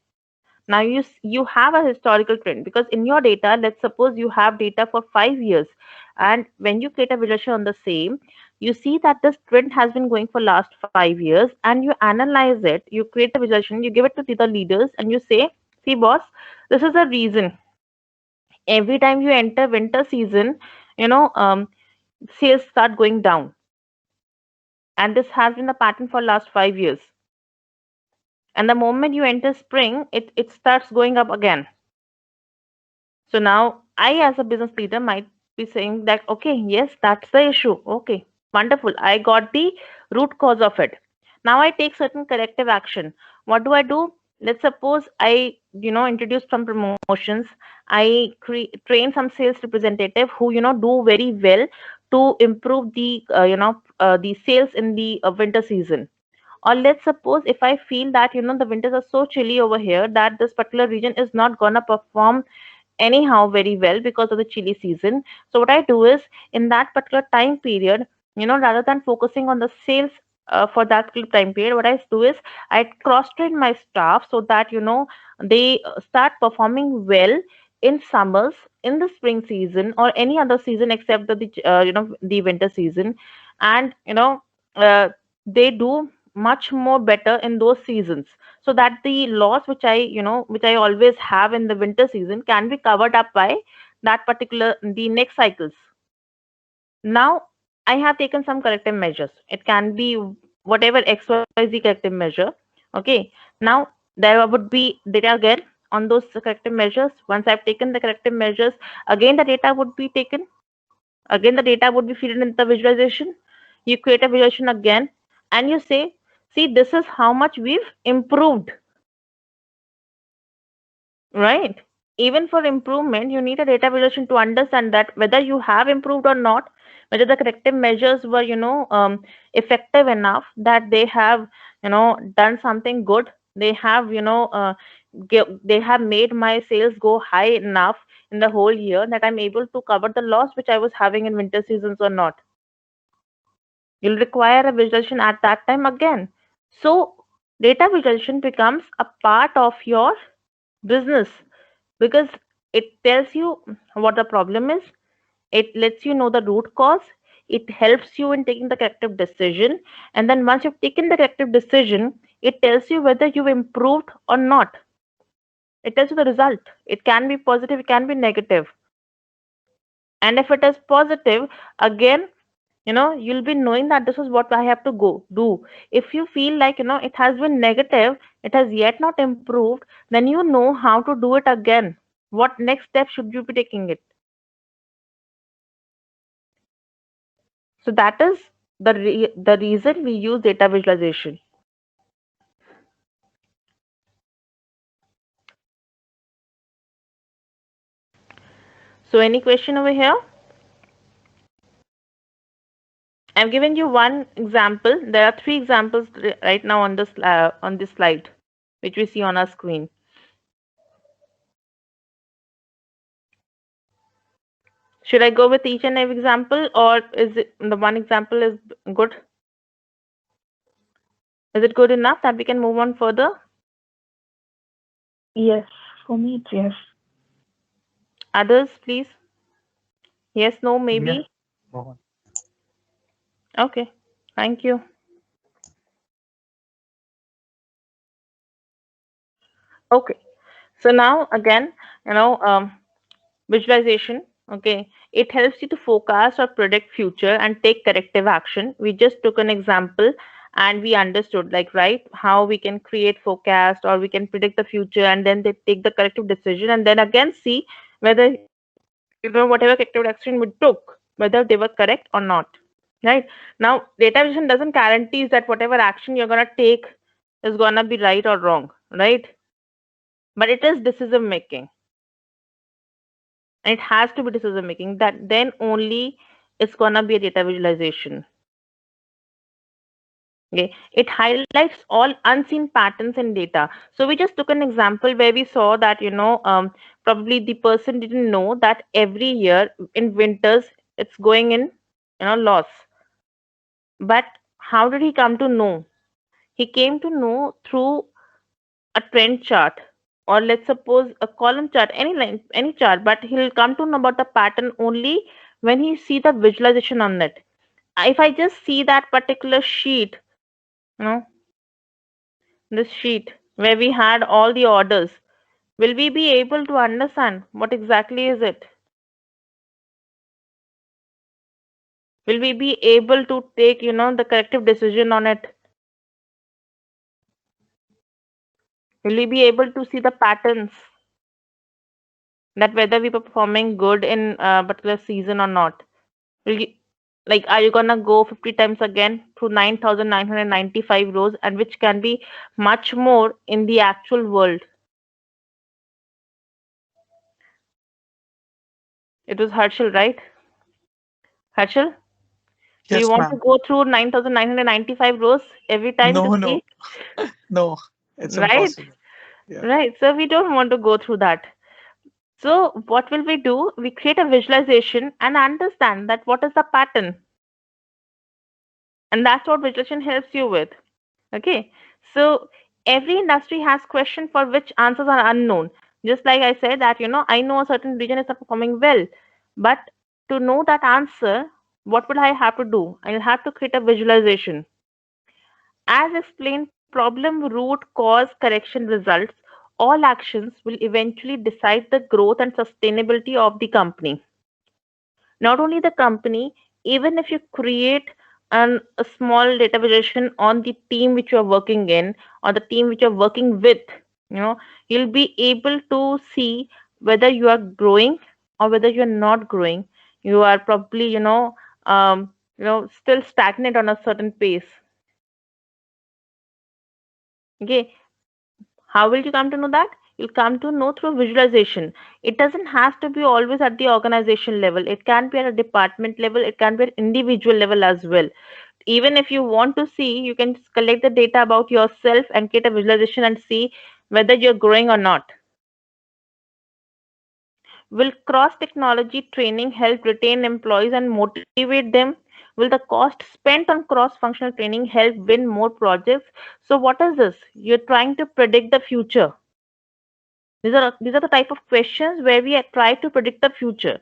Now you have a historical trend, because in your data, let's suppose you have data for 5 years, and when you create a visualization on the same, you see that this trend has been going for last 5 years, and you analyze it, you create the visualization, you give it to the leaders, and you say, see boss, this is the reason. Every time you enter winter season, you know um, sales start going down, and this has been the pattern for last 5 years. And the moment you enter spring, it starts going up again. So now I, as a business leader, might be saying that, okay, yes, that's the issue. Okay, wonderful. I got the root cause of it. Now I take certain corrective action. What do I do? Let's suppose I, introduce some promotions. I train some sales representative who, do very well to improve the sales in the winter season. Or let's suppose if I feel that, the winters are so chilly over here that this particular region is not gonna perform anyhow very well because of the chilly season. So what I do is, in that particular time period, rather than focusing on the sales for that particular time period, what I do is I cross train my staff so that they start performing well in summers, in the spring season, or any other season except the winter season, and they do much more better in those seasons, so that the loss which I always have in the winter season can be covered up by that particular the next cycles. Now, I have taken some corrective measures. It can be whatever XYZ corrective measure. Okay. Now, there would be data again on those corrective measures. Once I've taken the corrective measures, again the data would be taken. Again, the data would be fed in the visualization. You create a visualization again, and you say, see, this is how much we've improved. Right? Even for improvement, you need a data visualization to understand that whether you have improved or not, whether the corrective measures were, effective enough that they have, done something good. They have, they have made my sales go high enough in the whole year that I'm able to cover the loss which I was having in winter seasons or not. You'll require a visualization at that time again. So data visualization becomes a part of your business because it tells you what the problem is, it lets you know the root cause, it helps you in taking the corrective decision, and then once you've taken the corrective decision, it tells you whether you've improved or not. It tells you the result. It can be positive, it can be negative. And if it is positive, again, you'll be knowing that this is what I have to go do. If you feel like it has been negative, it has yet not improved, then you know how to do it again. What next step should you be taking it? So that is the reason we use data visualization. So any question over here? I'm giving you one example. There are 3 examples right now on this slide, which we see on our screen. Should I go with each and every example, or is it the one example is good? Is it good enough that we can move on further? Yes, for me, it's yes. Others, please. Yes, no, maybe. Yes. Mohan. Okay, thank you. Okay, so now again, visualization. Okay, it helps you to forecast or predict future and take corrective action. We just took an example and we understood, like, right, how we can create forecast or we can predict the future, and then they take the corrective decision, and then again see whether whatever corrective action we took, whether they were correct or not. Right? Now, data vision doesn't guarantee that whatever action you're gonna take is gonna be right or wrong, right? But it is decision making. And it has to be decision making, that then only it's gonna be a data visualization. Okay, it highlights all unseen patterns in data. So we just took an example where we saw that probably the person didn't know that every year in winters it's going in loss. But how did he come to know? He came to know through a trend chart, or let's suppose a column chart, any line, any chart, but he'll come to know about the pattern only when he see the visualization on it. If I just see that particular sheet, this sheet where we had all the orders, will we be able to understand what exactly is it? Will we be able to take the corrective decision on it? Will we be able to see the patterns, that whether we were performing good in a particular season or not? Will you, like, are you gonna go 50 times again through 9,995 rows, and which can be much more in the actual world? It was Harshal, right? Harshal, do you Yes, want to ma'am. go through 9,995 rows every time to No, see? no, it's Right? impossible. Yeah. Right. So we don't want to go through that. So what will we do? We create a visualization and understand that what is the pattern. And that's what visualization helps you with. Okay. So every industry has questions for which answers are unknown. Just like I said that, I know a certain region is not performing well, but to know that answer, what will I have to do? I'll have to create a visualization. As explained, problem, root, cause, correction, results, all actions will eventually decide the growth and sustainability of the company. Not only the company, even if you create a small data visualization on the team which you are working in or the team which you're working with, you'll be able to see whether you are growing or whether you're not growing. You are probably, still stagnant on a certain pace. Okay, how will you come to know that? You'll come to know through visualization. It doesn't have to be always at the organization level. It can be at a department level. It can be at individual level as well. Even if you want to see, you can just collect the data about yourself and get a visualization and see whether you're growing or not. Will cross technology training help retain employees and motivate them? Will the cost spent on cross functional training help win more projects? So what is this? You're trying to predict the future. These are the type of questions where we try to predict the future.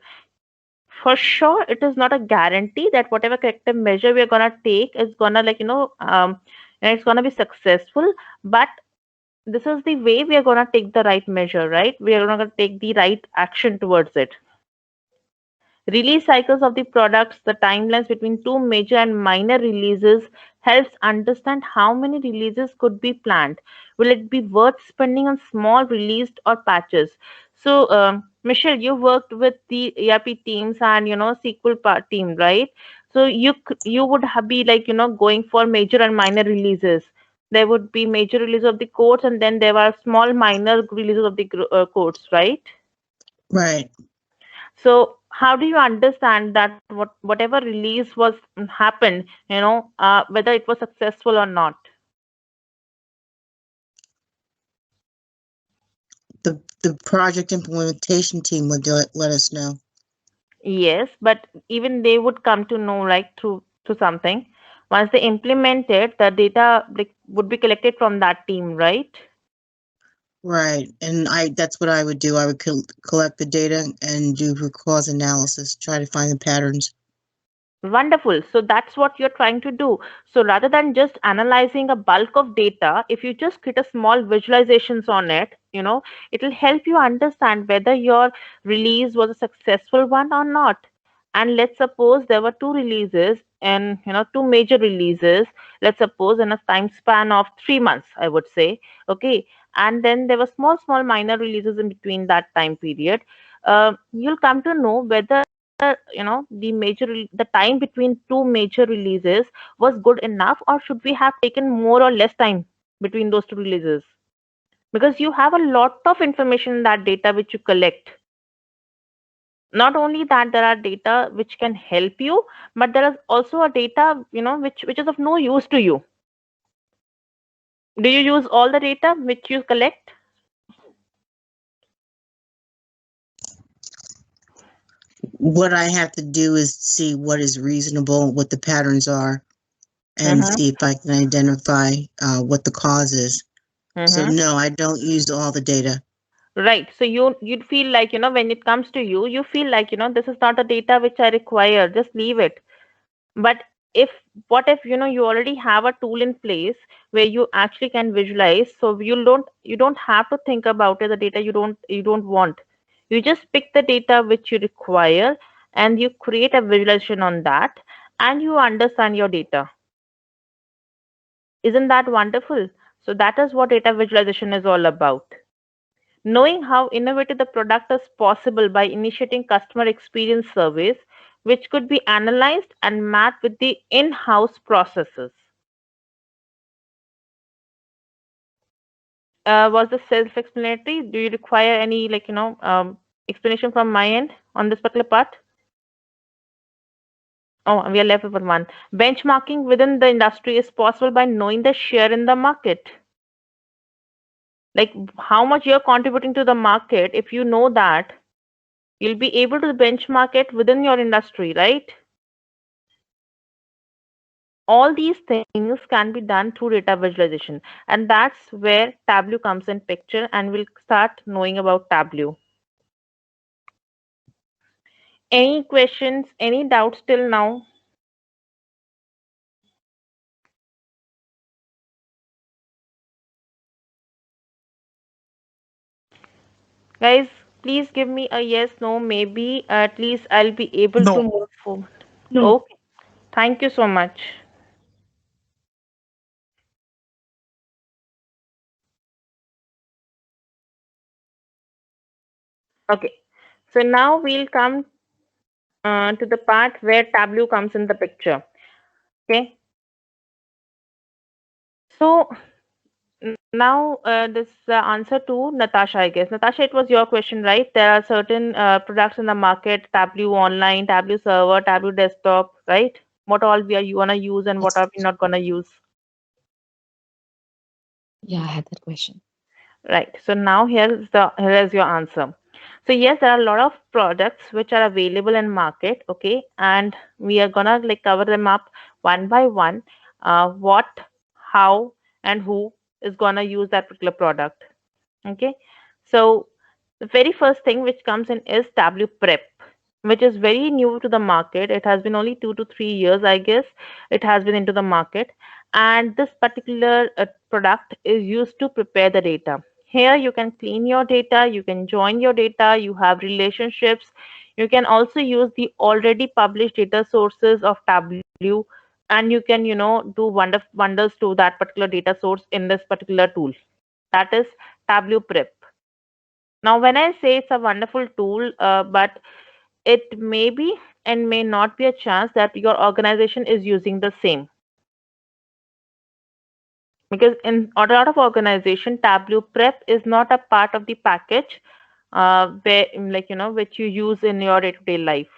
For sure, it is not a guarantee that whatever corrective measure we are gonna take is gonna it's gonna be successful. But this is the way we are gonna take the right measure, right? We are gonna take the right action towards it. Release cycles of the products, the timelines between two major and minor releases helps understand how many releases could be planned. Will it be worth spending on small released or patches? So, Michelle, you worked with the ERP teams and SQL part team, right? So you would be like going for major and minor releases. There would be major release of the codes, and then there are small minor releases of the codes, right? Right. So how do you understand that whatever release was happened, whether it was successful or not? The project implementation team would let us know. Yes, but even they would come to know like through something. Once they implement it, the data would be collected from that team, right? Right. And that's what I would do. I would collect the data and do root cause analysis, try to find the patterns. Wonderful. So that's what you're trying to do. So rather than just analyzing a bulk of data, if you just create a small visualizations on it, it'll help you understand whether your release was a successful one or not. And let's suppose there were two releases and two major releases, let's suppose in a time span of 3 months, I would say. Okay. And then there were small minor releases in between that time period. You'll come to know whether the time between two major releases was good enough, or should we have taken more or less time between those two releases, because you have a lot of information in that data which you collect. Not only that, there are data which can help you, but there is also a data which is of no use to you. Do you use all the data which you collect? What I have to do is see what is reasonable, what the patterns are, and see if I can identify what the cause is. So no, I don't use all the data. Right. So you'd feel like, when it comes to you, you feel like, this is not the data which I require. Just leave it. But what if you already have a tool in place where you actually can visualize, so you don't have to think about it, the data you don't want. You just pick the data which you require and you create a visualization on that, and you understand your data. Isn't that wonderful? So that is what data visualization is all about. Knowing how innovative the product is possible by initiating customer experience surveys, which could be analyzed and mapped with the in-house processes. Was this self-explanatory? Do you require any explanation from my end on this particular part? Oh, we are left with one. Benchmarking within the industry is possible by knowing the share in the market. Like how much you're contributing to the market. If you know that, you'll be able to benchmark it within your industry, right? All these things can be done through data visualization, and that's where Tableau comes in picture, and we'll start knowing about Tableau. Any questions, any doubts till now? Guys, please give me a yes, no, maybe. At least I'll be able to No. move forward. No. Okay. Thank you so much. Okay. So now we'll come to the part where Tableau comes in the picture. Okay. So now this answer to Natasha, I guess. Natasha, it was your question, right? There are certain products in the market, Tableau Online, Tableau Server, Tableau Desktop, right? What all we are you gonna use and what are we not gonna use? Yeah, I had that question. Right. So now here is your answer. So yes, there are a lot of products which are available in market. Okay, and we are gonna like cover them up one by one. What, how, and who is gonna use that particular product. Okay, so the very first thing which comes in is Tableau Prep, which is very new to the market. It has been only 2 to 3 years, I guess. It has been into the market, and this particular product is used to prepare the data. Here you can clean your data, you can join your data, you have relationships. You can also use the already published data sources of Tableau, and you can, do wonders to that particular data source in this particular tool. That is Tableau Prep. Now, when I say it's a wonderful tool, but it may be and may not be a chance that your organization is using the same. Because in a lot of organization, Tableau Prep is not a part of the package, where like which you use in your day-to-day life.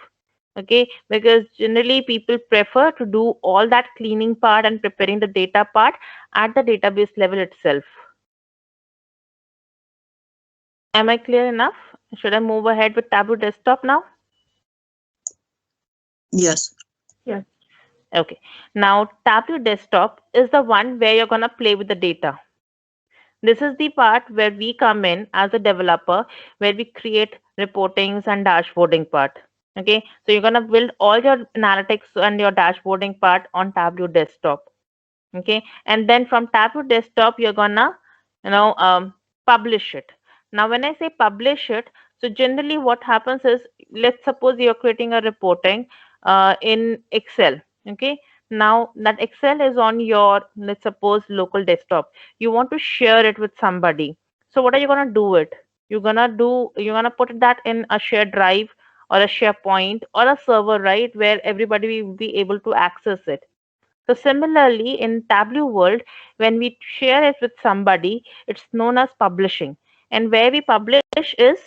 Okay, because generally people prefer to do all that cleaning part and preparing the data part at the database level itself. Am I clear enough? Should I move ahead with Tableau Desktop now? Yes. Yes. Okay. Now, Tableau Desktop is the one where you're going to play with the data. This is the part where we come in as a developer, where we create reportings and dashboarding part. Okay. So you're going to build all your analytics and your dashboarding part on Tableau Desktop. Okay. And then from Tableau Desktop, you're going to, publish it. Now, when I say publish it, so generally what happens is, let's suppose you're creating a reporting in Excel. Okay. Now that Excel is on your, let's suppose, local desktop. You want to share it with somebody. So what are you gonna do it? You're gonna put that in a shared drive or a SharePoint or a server, right, where everybody will be able to access it. So similarly, in Tableau world, when we share it with somebody, it's known as publishing. And where we publish is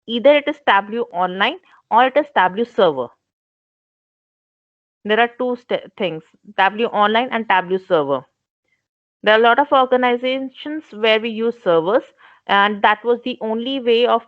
either it is Tableau online or it is Tableau server. There are two things, Tableau online and Tableau server. There are a lot of organizations where we use servers, and that was the only way of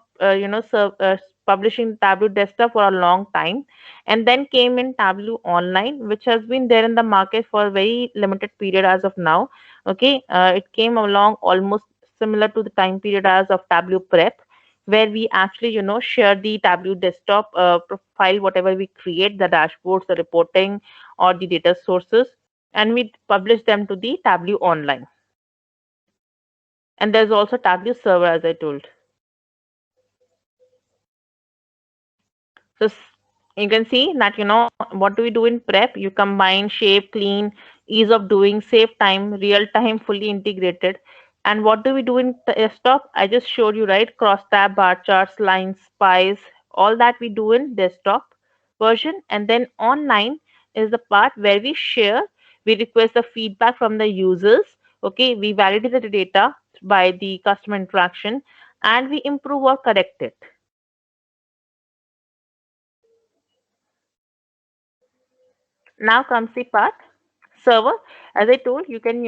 publishing Tableau desktop for a long time. And then came in Tableau online, which has been there in the market for a very limited period as of now. Okay, it came along almost similar to the time period as of Tableau Prep, where we actually share the Tableau desktop profile, whatever we create, the dashboards, the reporting, or the data sources, and we publish them to the Tableau online. And there's also Tableau server, as I told. So you can see that, what do we do in prep? You combine shape, clean, ease of doing, save time, real time, fully integrated. And what do we do in desktop? I just showed you, right? Cross tab, bar charts, lines, spies, all that we do in desktop version. And then online is the part where we share, we request the feedback from the users. Okay, we validate the data by the customer interaction, and we improve or correct it. Now comes the part server. As I told, you can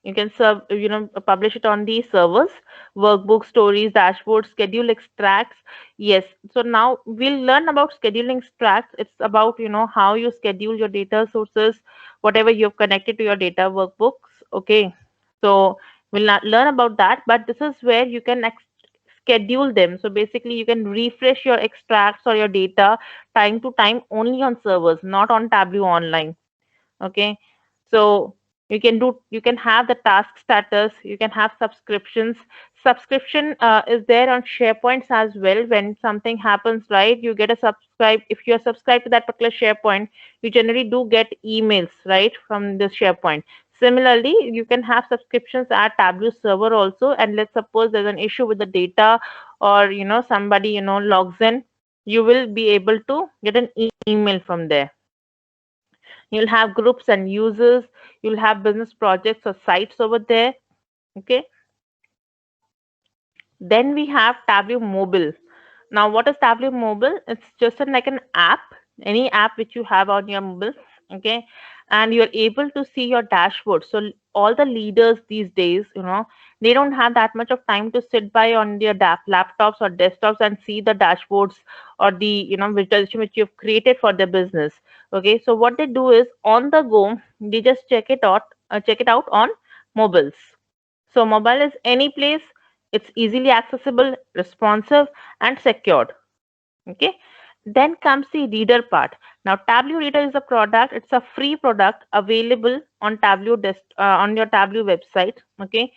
You can publish it on the servers, workbook, stories, dashboards, schedule extracts. Yes. So now we'll learn about scheduling extracts. It's about, how you schedule your data sources, whatever you've connected to your data workbooks. Okay. So we'll not learn about that, but this is where you can schedule them. So basically you can refresh your extracts or your data time to time only on servers, not on Tableau online. Okay. So you can have the task status, you can have subscriptions. Subscription is there on SharePoints as well. When something happens, right, you get a subscribe. If you're subscribed to that particular SharePoint, you generally do get emails, right, from the SharePoint. Similarly, you can have subscriptions at Tableau server also, and let's suppose there's an issue with the data, or somebody logs in, you will be able to get an email from there. You'll have groups and users. You'll have business projects or sites over there. Okay. Then we have Tableau Mobile. Now, what is Tableau Mobile? It's just like an app, any app which you have on your mobile. Okay. And you're able to see your dashboard. So all the leaders these days, they don't have that much of time to sit by on their laptops or desktops and see the dashboards or the visualization which you've created for their business. Okay. So what they do is on the go, they just check it out on mobiles. So mobile is any place. It's easily accessible, responsive, and secured. Okay. Then comes the reader part. Now, Tableau Reader is a product. It's a free product available on on your Tableau website. Okay.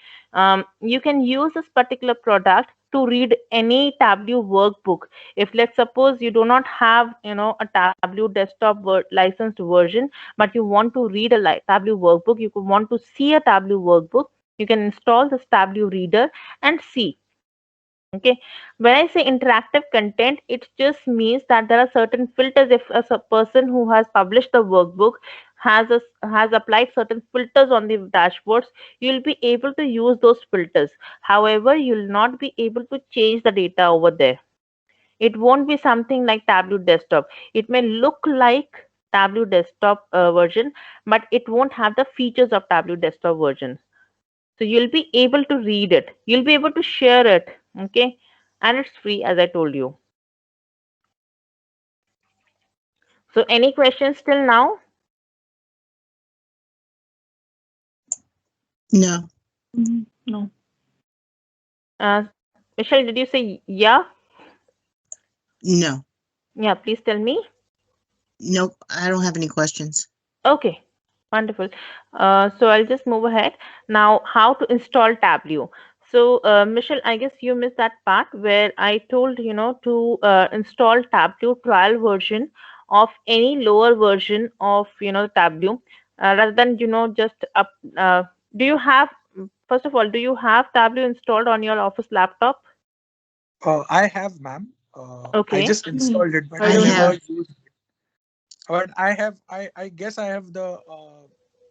You can use this particular product to read any Tableau workbook. If let's suppose you do not have, a Tableau desktop licensed version, but you want to read a Tableau workbook, you could want to see a Tableau workbook, you can install this Tableau Reader and see. Okay. When I say interactive content, it just means that there are certain filters. If a person who has published the workbook has applied certain filters on the dashboards, you'll be able to use those filters. However, you'll not be able to change the data over there. It won't be something like Tableau Desktop. It may look like Tableau Desktop version, but it won't have the features of Tableau Desktop version. So you'll be able to read it. You'll be able to share it. Okay. And it's free, as I told you. So any questions till now? No. No. Michelle, did you say yeah? No. Yeah, please tell me. Nope. I don't have any questions. Okay. Wonderful. So I'll just move ahead. Now, how to install Tableau. So, Michelle, I guess you missed that part where I told, to install Tableau trial version of any lower version of, Tableau, rather than, just up. Do you have, first of all, do you have Tableau installed on your office laptop? I have, ma'am. Okay. I just installed it, but I I don't never have. used it. But I guess I have the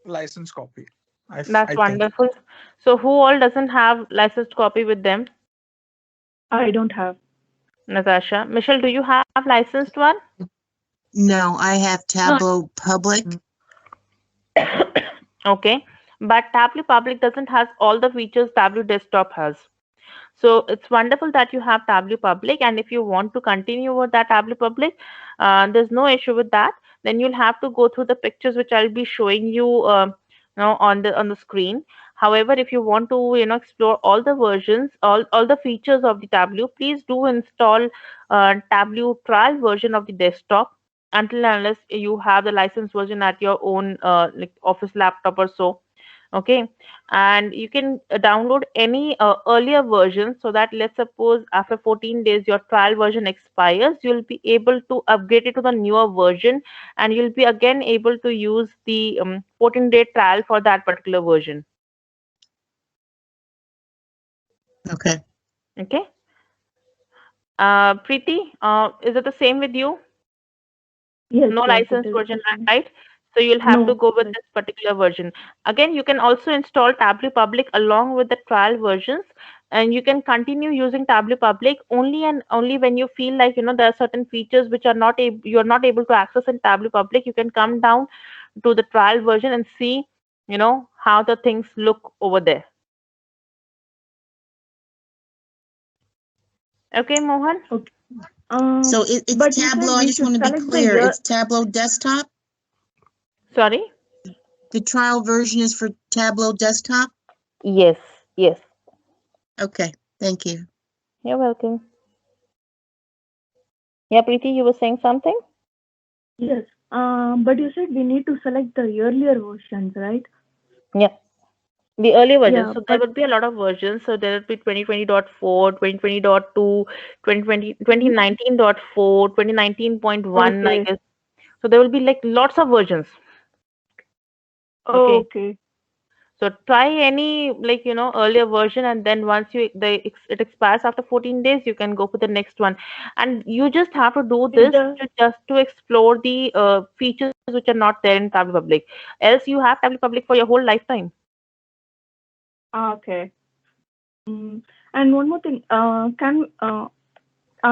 license copy. That's I think. wonderful. So who all doesn't have licensed copy with them? I don't have. Natasha. Michelle, do you have licensed one? No, I have Tableau Public. Okay. But Tableau Public doesn't have all the features Tableau Desktop has. So it's wonderful that you have Tableau Public, and if you want to continue with that Tableau Public, there's no issue with that. Then you'll have to go through the pictures which I'll be showing you, on the screen. However, if you want to explore all the versions, all the features of the Tableau, please do install Tableau trial version of the desktop until and unless you have the licensed version at your own like office laptop or so. Okay. And you can download any earlier version, so that let's suppose after 14 days your trial version expires, you'll be able to upgrade it to the newer version, and you'll be again able to use the 14-day trial for that particular version. Okay. Okay. Preeti, is it the same with you? Yes. No yes, it licensed is version, the same. right? So you'll have to No. go with Yes. this particular version. Again, you can also install Tableau Public along with the trial versions, and you can continue using Tableau Public only and only when you feel like there are certain features which are not you're not able to access in Tableau Public. You can come down to the trial version and see how the things look over there. Okay, Mohan? So it's But you said Tableau. I we just should want to be select the clear. year. It's Tableau Desktop. Sorry? The trial version is for Tableau Desktop. Yes, yes. Okay, thank you. You're welcome. Yeah, Preeti, you were saying something? Yes. But you said we need to select the earlier versions, right? Yeah. The earlier versions. Yeah, So there but would be a lot of versions. So there would be 2020.4, 2020.2, 2020, 2019.4, 2019.1, I okay. guess. So there will be like lots of versions. Okay. Okay. So try any like earlier version, and then once it expires after 14 days, you can go for the next one. And you just have to do Is this the just to explore the features which are not there in Tableau Public. Else you have Tableau Public for your whole lifetime. okay. And one more thing. I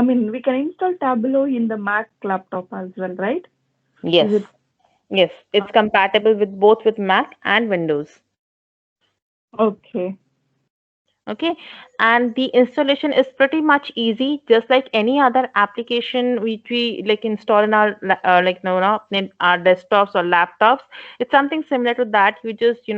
mean, we can install Tableau in the Mac laptop as well, right? Yes. Is it? Yes, it's compatible with both with Mac and Windows. Okay. Okay, and the installation is pretty much easy, just like any other application which we like install in our in our desktops or laptops. It's something similar to that. You just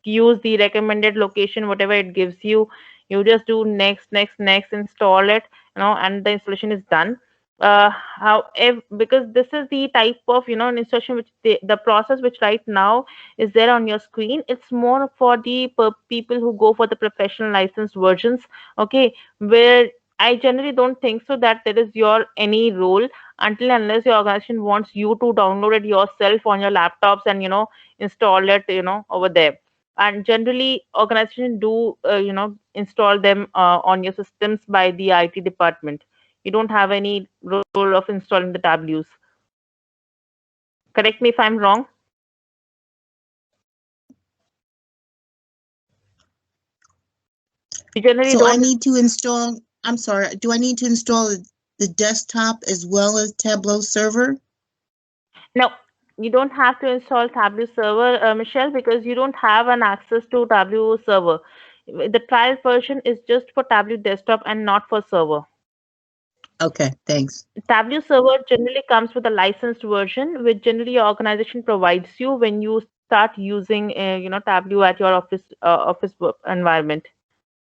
use the recommended location, whatever it gives you. You just do next, next, next, install it, and the installation is done. However, because this is the type of an installation which the process which right now is there on your screen, it's more for the people who go for the professional licensed versions. Okay, where I generally don't think so that there is your any role until unless your organization wants you to download it yourself on your laptops and install it over there. And generally organizations do install them on your systems by the IT department. You don't have any role of installing the tableaus. Correct me if I'm wrong. You generally So I don't. need to install, I'm sorry, do I need to install the desktop as well as Tableau server? No, you don't have to install Tableau server, Michelle, because you don't have an access to Tableau server. The trial version is just for Tableau desktop and not for server. Okay, thanks. Tableau server generally comes with a licensed version, which generally your organization provides you when you start using, Tableau at your office work environment.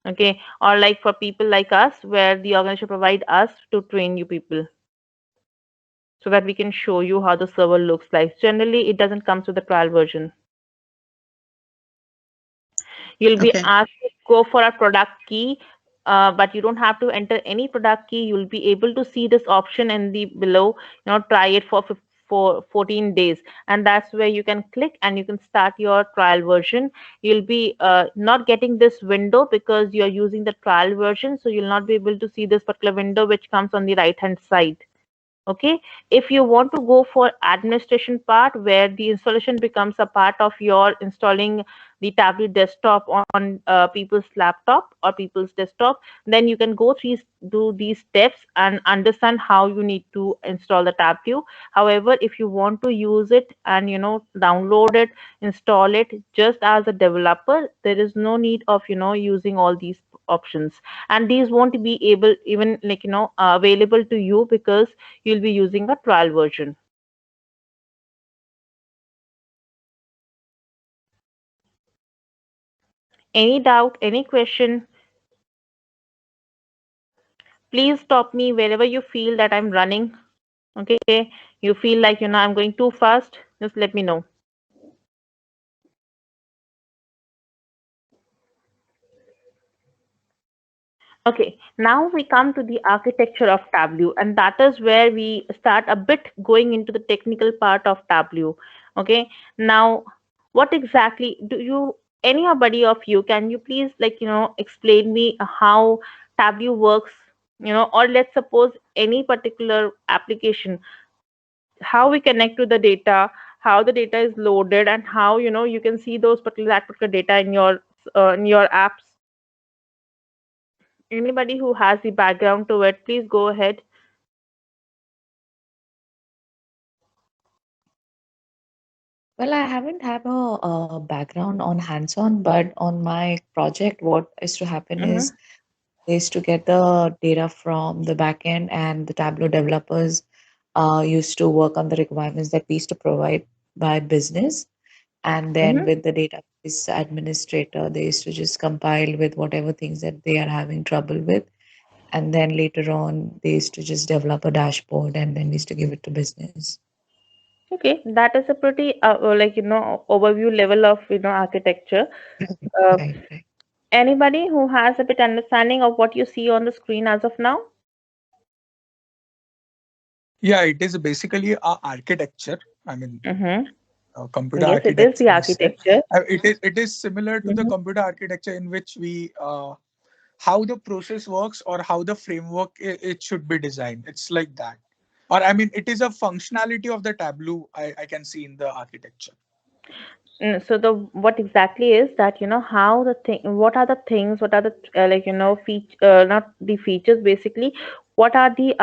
Okay, or like for people like us, where the organization provide us to train you people, so that we can show you how the server looks like. Generally, it doesn't come with the trial version. You'll be Okay, asked to go for a product key, but you don't have to enter any product key. You'll be able to see this option in the below, try it for 14 days, and that's where you can click and you can start your trial version. You'll be not getting this window because you're using the trial version, so you'll not be able to see this particular window which comes on the right hand side. Okay, if you want to go for administration part where the installation becomes a part of your installing the tablet desktop on people's laptop or people's desktop, then you can go through these steps and understand how you need to install the tablet. However, if you want to use it and download it, install it just as a developer, there is no need of using all these options, and these won't be able even available to you because you'll be using a trial version. Any doubt, any question, please stop me wherever you feel that I'm running. Okay, you feel like I'm going too fast, just let me know. Okay, now we come to the architecture of Tableau, and that is where we start a bit going into the technical part of Tableau. Okay, now what exactly do you, anybody of you, can you please explain me how Tableau works? Or let's suppose any particular application, how we connect to the data, how the data is loaded, and how you can see that particular data in your apps. Anybody who has the background to it, please go ahead. Well, I haven't had a background on hands-on, but on my project, what is to happen is to get the data from the backend, and the Tableau developers used to work on the requirements that we used to provide by business. And then with the database administrator, they used to just compile with whatever things that they are having trouble with. And then later on, they used to just develop a dashboard and then used to give it to business. Okay, that is a pretty like overview level of architecture. Uh, Right, right. Anybody who has a bit understanding of what you see on the screen as of now? Yeah, it is basically a architecture. I mean, Mm-hmm. computer Yes, it is architecture the is there. architecture. It is similar to the Mm-hmm. computer architecture in which we how the process works or how the framework it should be designed. It's like that. Or I mean, it is a functionality of the Tableau I can see in the architecture. So the what exactly is that how the thing, what are the things, what are the not the features, basically what are the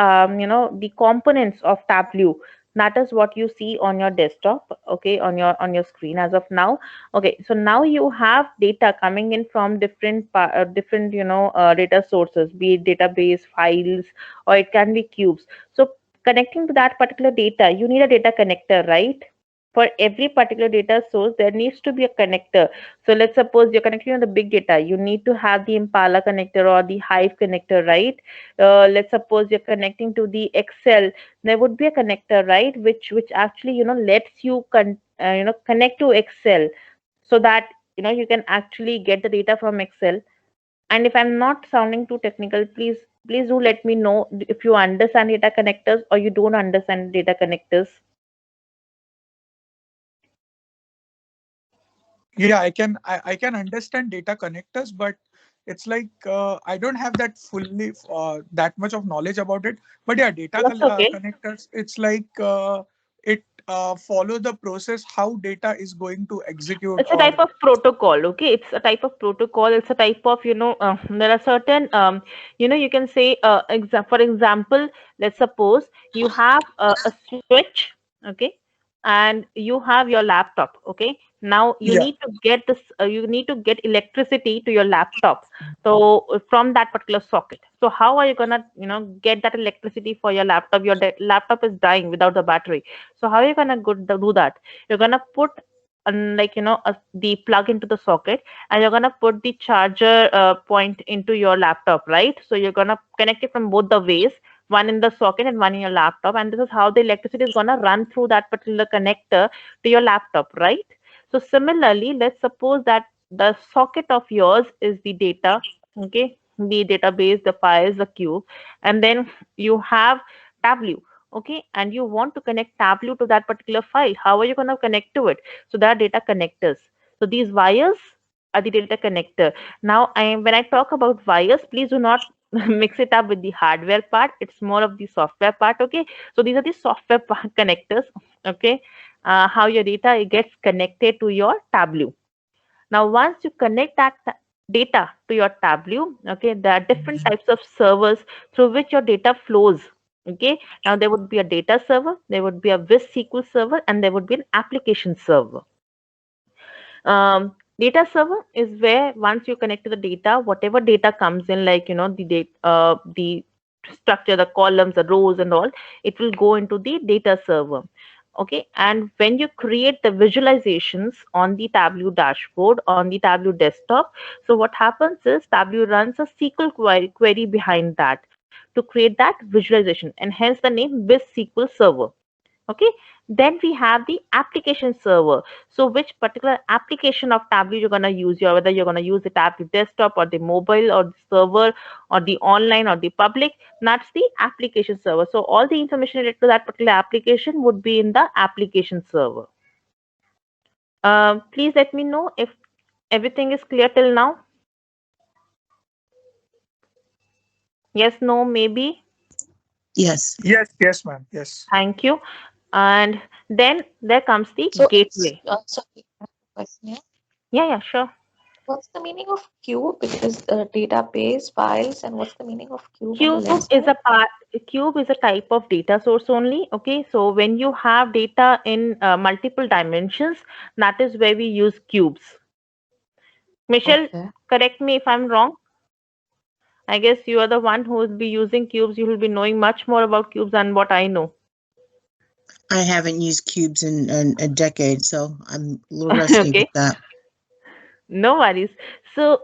the components of Tableau. That is what you see on your desktop, okay, on your screen as of now. Okay, so now you have data coming in from different data sources, be it database files, or it can be cubes. So connecting to that particular data, you need a data connector, right? For every particular data source, there needs to be a connector. So let's suppose you're connecting on the big data, you need to have the Impala connector or the Hive connector, right? Let's suppose you're connecting to the Excel, there would be a connector, right, which actually lets you connect to Excel, so that you can actually get the data from Excel. And if I'm not sounding too technical, please do let me know if you understand data connectors or you don't understand data connectors. Yeah, I can understand data connectors, but it's like I don't have that fully that much of knowledge about it. But yeah, That's okay. connectors, it's like it follow the process how data is going to execute. It's a Or type of protocol, okay? It's a type of protocol. It's a type of there are certain you can say for example, let's suppose you have a switch, okay, and you have your laptop, okay. Now you yeah, need to get this you need to get electricity to your laptop, so from that particular socket. So how are you gonna get that electricity for your laptop? Your laptop is dying without the battery. So how are you gonna do that? You're gonna put the plug into the socket, and you're gonna put the charger point into your laptop, right? So you're gonna connect it from both the ways, one in the socket and one in your laptop, and this is how the electricity is gonna run through that particular connector to your laptop, right? So similarly, let's suppose that the socket of yours is the data, okay, the database, the files, the queue, and then you have Tableau, okay, and you want to connect Tableau to that particular file. How are you going to connect to it? So there are data connectors. So these wires are the data connector. Now, when I talk about wires, please do not mix it up with the hardware part. It's more of the software part, okay? So these are the software connectors, okay? How your data gets connected to your Tableau. Now, once you connect that data to your Tableau, okay, there are different types of servers through which your data flows. Okay, now there would be a data server, there would be a Wiz SQL server, and there would be an application server. Data server is where once you connect to the data, whatever data comes in, like the data, the structure, the columns, the rows, and all, it will go into the data server. Okay, and when you create the visualizations on the Tableau dashboard, on the Tableau desktop, so what happens is Tableau runs a SQL query behind that to create that visualization, and hence the name Wiz SQL server. Okay, then we have the application server. So which particular application of Tableau you're going to use, whether you're going to use the Tableau desktop or the mobile or the server or the online or the public, that's the application server. So all the information related to that particular application would be in the application server. Please let me know if everything is clear till now. Yes, no, maybe. Yes. yes, ma'am. Yes. Thank you. And then there comes the So, gateway. sorry, I have a question here. Yeah, sure. What's the meaning of cube? Because database files, and what's the meaning of cube on the Cube left is side? a part. Cube is a type of data source only. Okay, so when you have data in multiple dimensions, that is where we use cubes. Michelle, Okay. correct me if I'm wrong. I guess you are the one who will be using cubes. You will be knowing much more about cubes than what I know. I haven't used cubes in a decade, so I'm a little rusty Okay, with that. no worries. So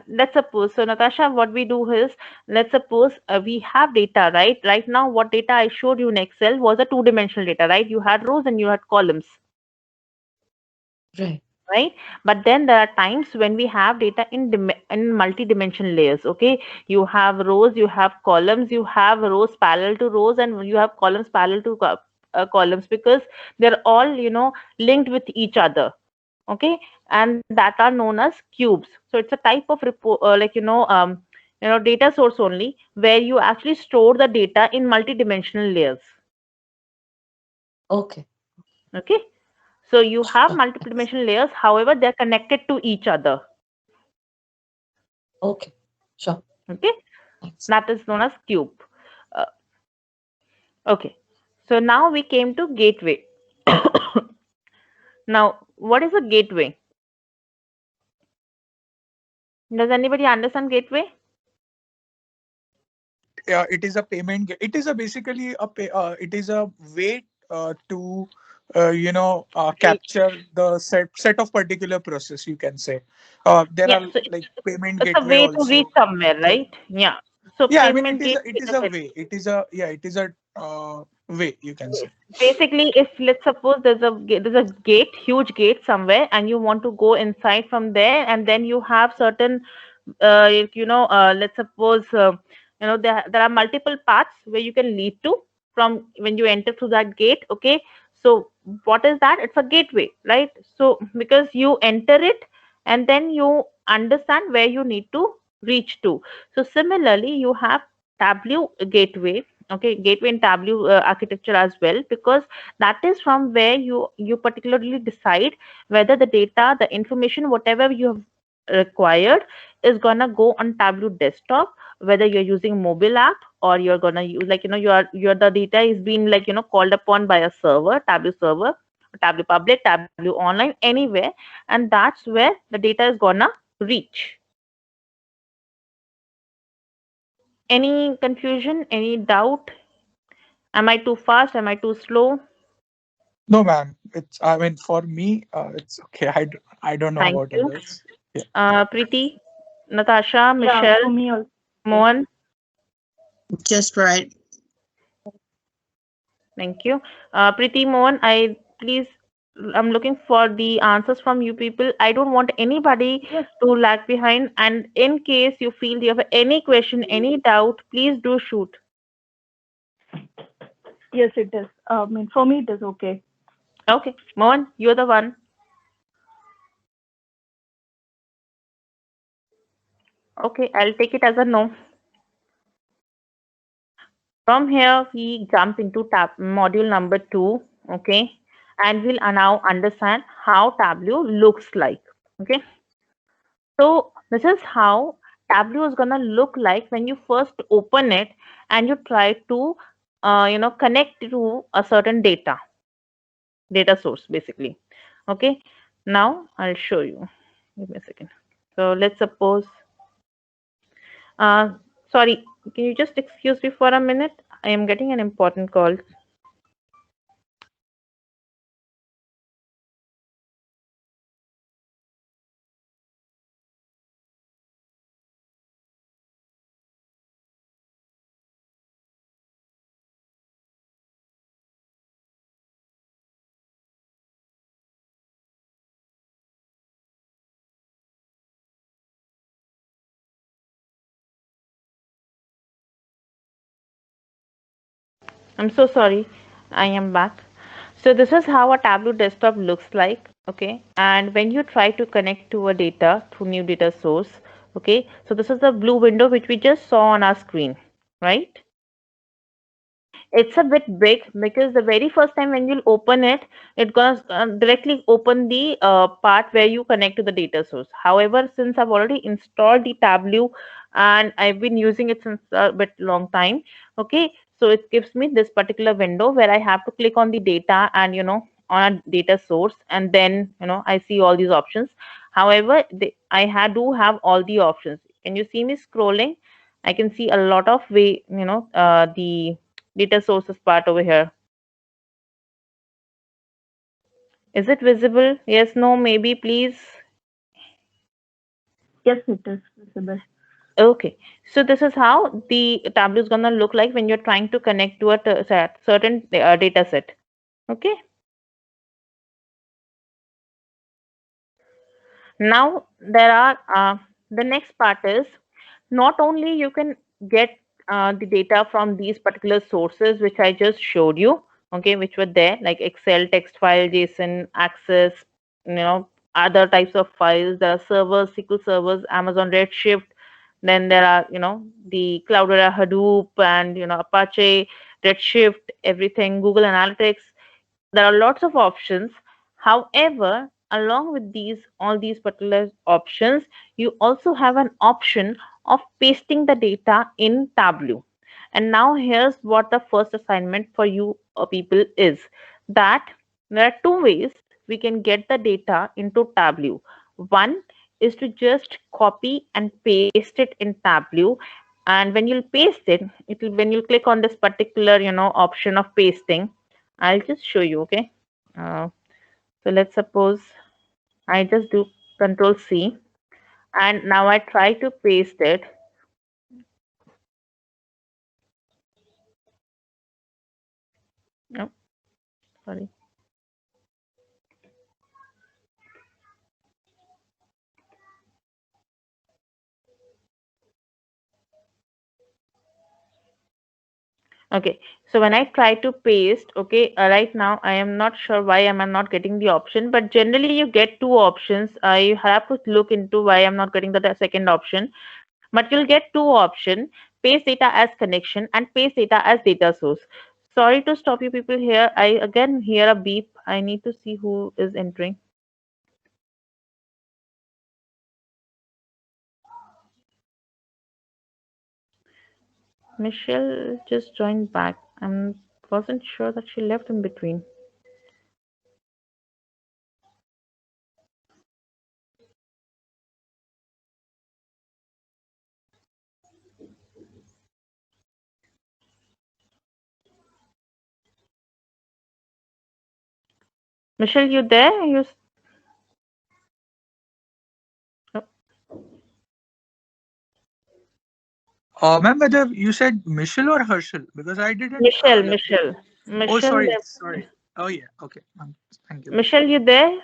let's suppose, so Natasha, what we do is, let's suppose we have data, right? Right now, what data I showed you in Excel was a two-dimensional data, right? You had rows and you had columns, Right. right? But then there are times when we have data in multi-dimensional layers. Okay, you have rows, you have columns, you have rows parallel to rows, and you have columns parallel to columns, because they're all, linked with each other. Okay, and that are known as cubes. So it's a type of report, data source only, where you actually store the data in multi-dimensional layers. Okay. Okay, so you have Sure. multiple dimensional layers, however they're connected to each other. Okay. Sure. Okay, Thanks. that is known as cube. uh, okay, so now we came to gateway. Now, what is a gateway? Does anybody understand gateway? It is a payment. It is a basically a it is a way to capture the set of particular process. You can say there Yeah, are so like payment it's a gateway way to also. reach somewhere, So right? Yeah, so yeah, I mean payment gateway it is is a a way. It is a it is a way, you can say. basically, if let's suppose there's a gate, huge gate somewhere, and you want to go inside from there, and then you have certain let's suppose there are multiple paths where you can lead to from when you enter through that gate. Okay, so what is that? It's a gateway, right? So because you enter it, and then you understand where you need to reach to. So similarly, you have Tableau gateway. Okay, gateway and Tableau architecture as well, because that is from where you particularly decide whether the data, the information, whatever you have required, is gonna go on Tableau desktop, whether you're using mobile app, or you're gonna use, your the data is being, called upon by a server, Tableau server, Tableau public, Tableau online, anywhere, and that's where the data is gonna reach. Any confusion, any doubt? Am I too fast? Am I too slow? No, ma'am. It's, I mean, for me, it's okay. I don't know Thank about you. others. Yeah. Preeti, Natasha, Yeah, Michelle, for me also. Mohan, Just right. thank you. Preeti, Mohan, I'm looking for the answers from you people. I don't want anybody Yes, to lag behind. And in case you feel you have any question, any doubt, please do shoot. yes, it is. I mean, for me, it is okay. Okay, Mohan, you're the one. Okay, I'll take it as a no. From here, we jump into module number 2, okay, and we'll now understand how Tableau looks like, okay. So this is how Tableau is gonna look like when you first open it and you try to, connect to a certain data source, basically, okay. Now I'll show you. Give me a second. So let's suppose, uh, sorry, can you just excuse me for a minute? I am getting an important call. I'm so sorry. I am back. So this is how a Tableau desktop looks like. Okay. And when you try to connect to a data through new data source, okay. So this is the blue window which we just saw on our screen, right? It's a bit big because the very first time when you'll open it, it's gonna directly open the part where you connect to the data source. However, since I've already installed the Tableau and I've been using it since a bit long time, okay, so it gives me this particular window where I have to click on the data and on a data source, and then I see all these options. However, do have all the options. Can you see me scrolling? I can see a lot of the data sources part over here. Is it visible? Yes, no, maybe, please. Yes, it is visible. Okay, so this is how the Tableau is gonna look like when you're trying to connect to a certain data set. Okay. Now there are the next part is not only you can get the data from these particular sources which I just showed you, okay, which were there like Excel, text file, JSON, Access, other types of files. There are servers, SQL servers, Amazon Redshift. Then there are the Cloudera, Hadoop, and Apache, Redshift, everything, Google Analytics. There are lots of options. However, along with all these particular options, you also have an option of pasting the data in Tableau. And now here's what the first assignment for you people is, that there are two ways we can get the data into Tableau. One is to just copy and paste it in Tableau, and when you'll paste it, when you click on this particular option of pasting, I'll just show you, okay? Uh, so let's suppose I just do Control C, and now I try to paste it. No, sorry. Okay, so when I try to paste, okay, right now I am not sure why am I not getting the option, but generally you get two options. I have to look into why I'm not getting the second option, but you'll get two options: paste data as connection and paste data as data source. Sorry to stop you people here. I again hear a beep. I need to see who is entering. Michelle just joined back. I wasn't sure that she left in between. Michelle, you there? Ma'am, whether you said Michelle or Herschel, because I didn't. Michelle. Oh, Michelle sorry, left. sorry. Oh, yeah. Okay. Thank you. Michelle, you there?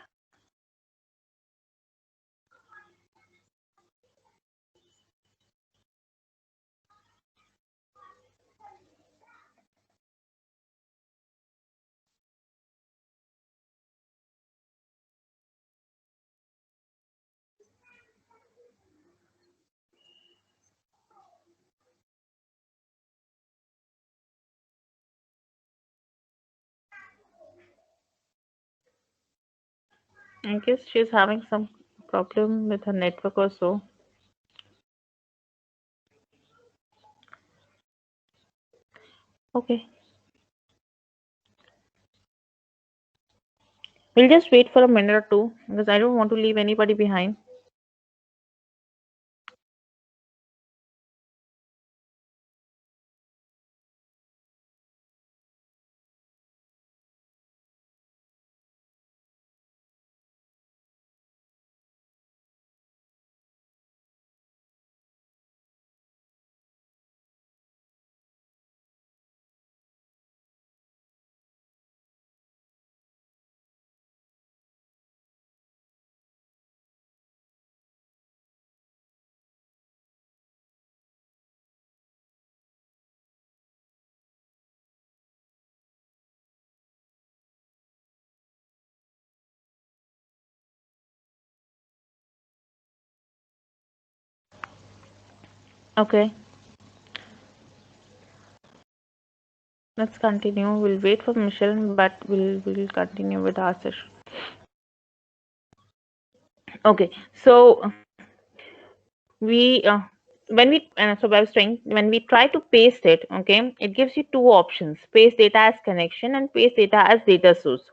I guess she's having some problem with her network or so. Okay. We'll just wait for a minute or two because I don't want to leave anybody behind. Okay. Let's continue. We'll wait for Michelle, but we'll continue with our session. Okay, so we when we so I was saying, when we try to paste it, okay, it gives you two options: paste data as connection and paste data as data source.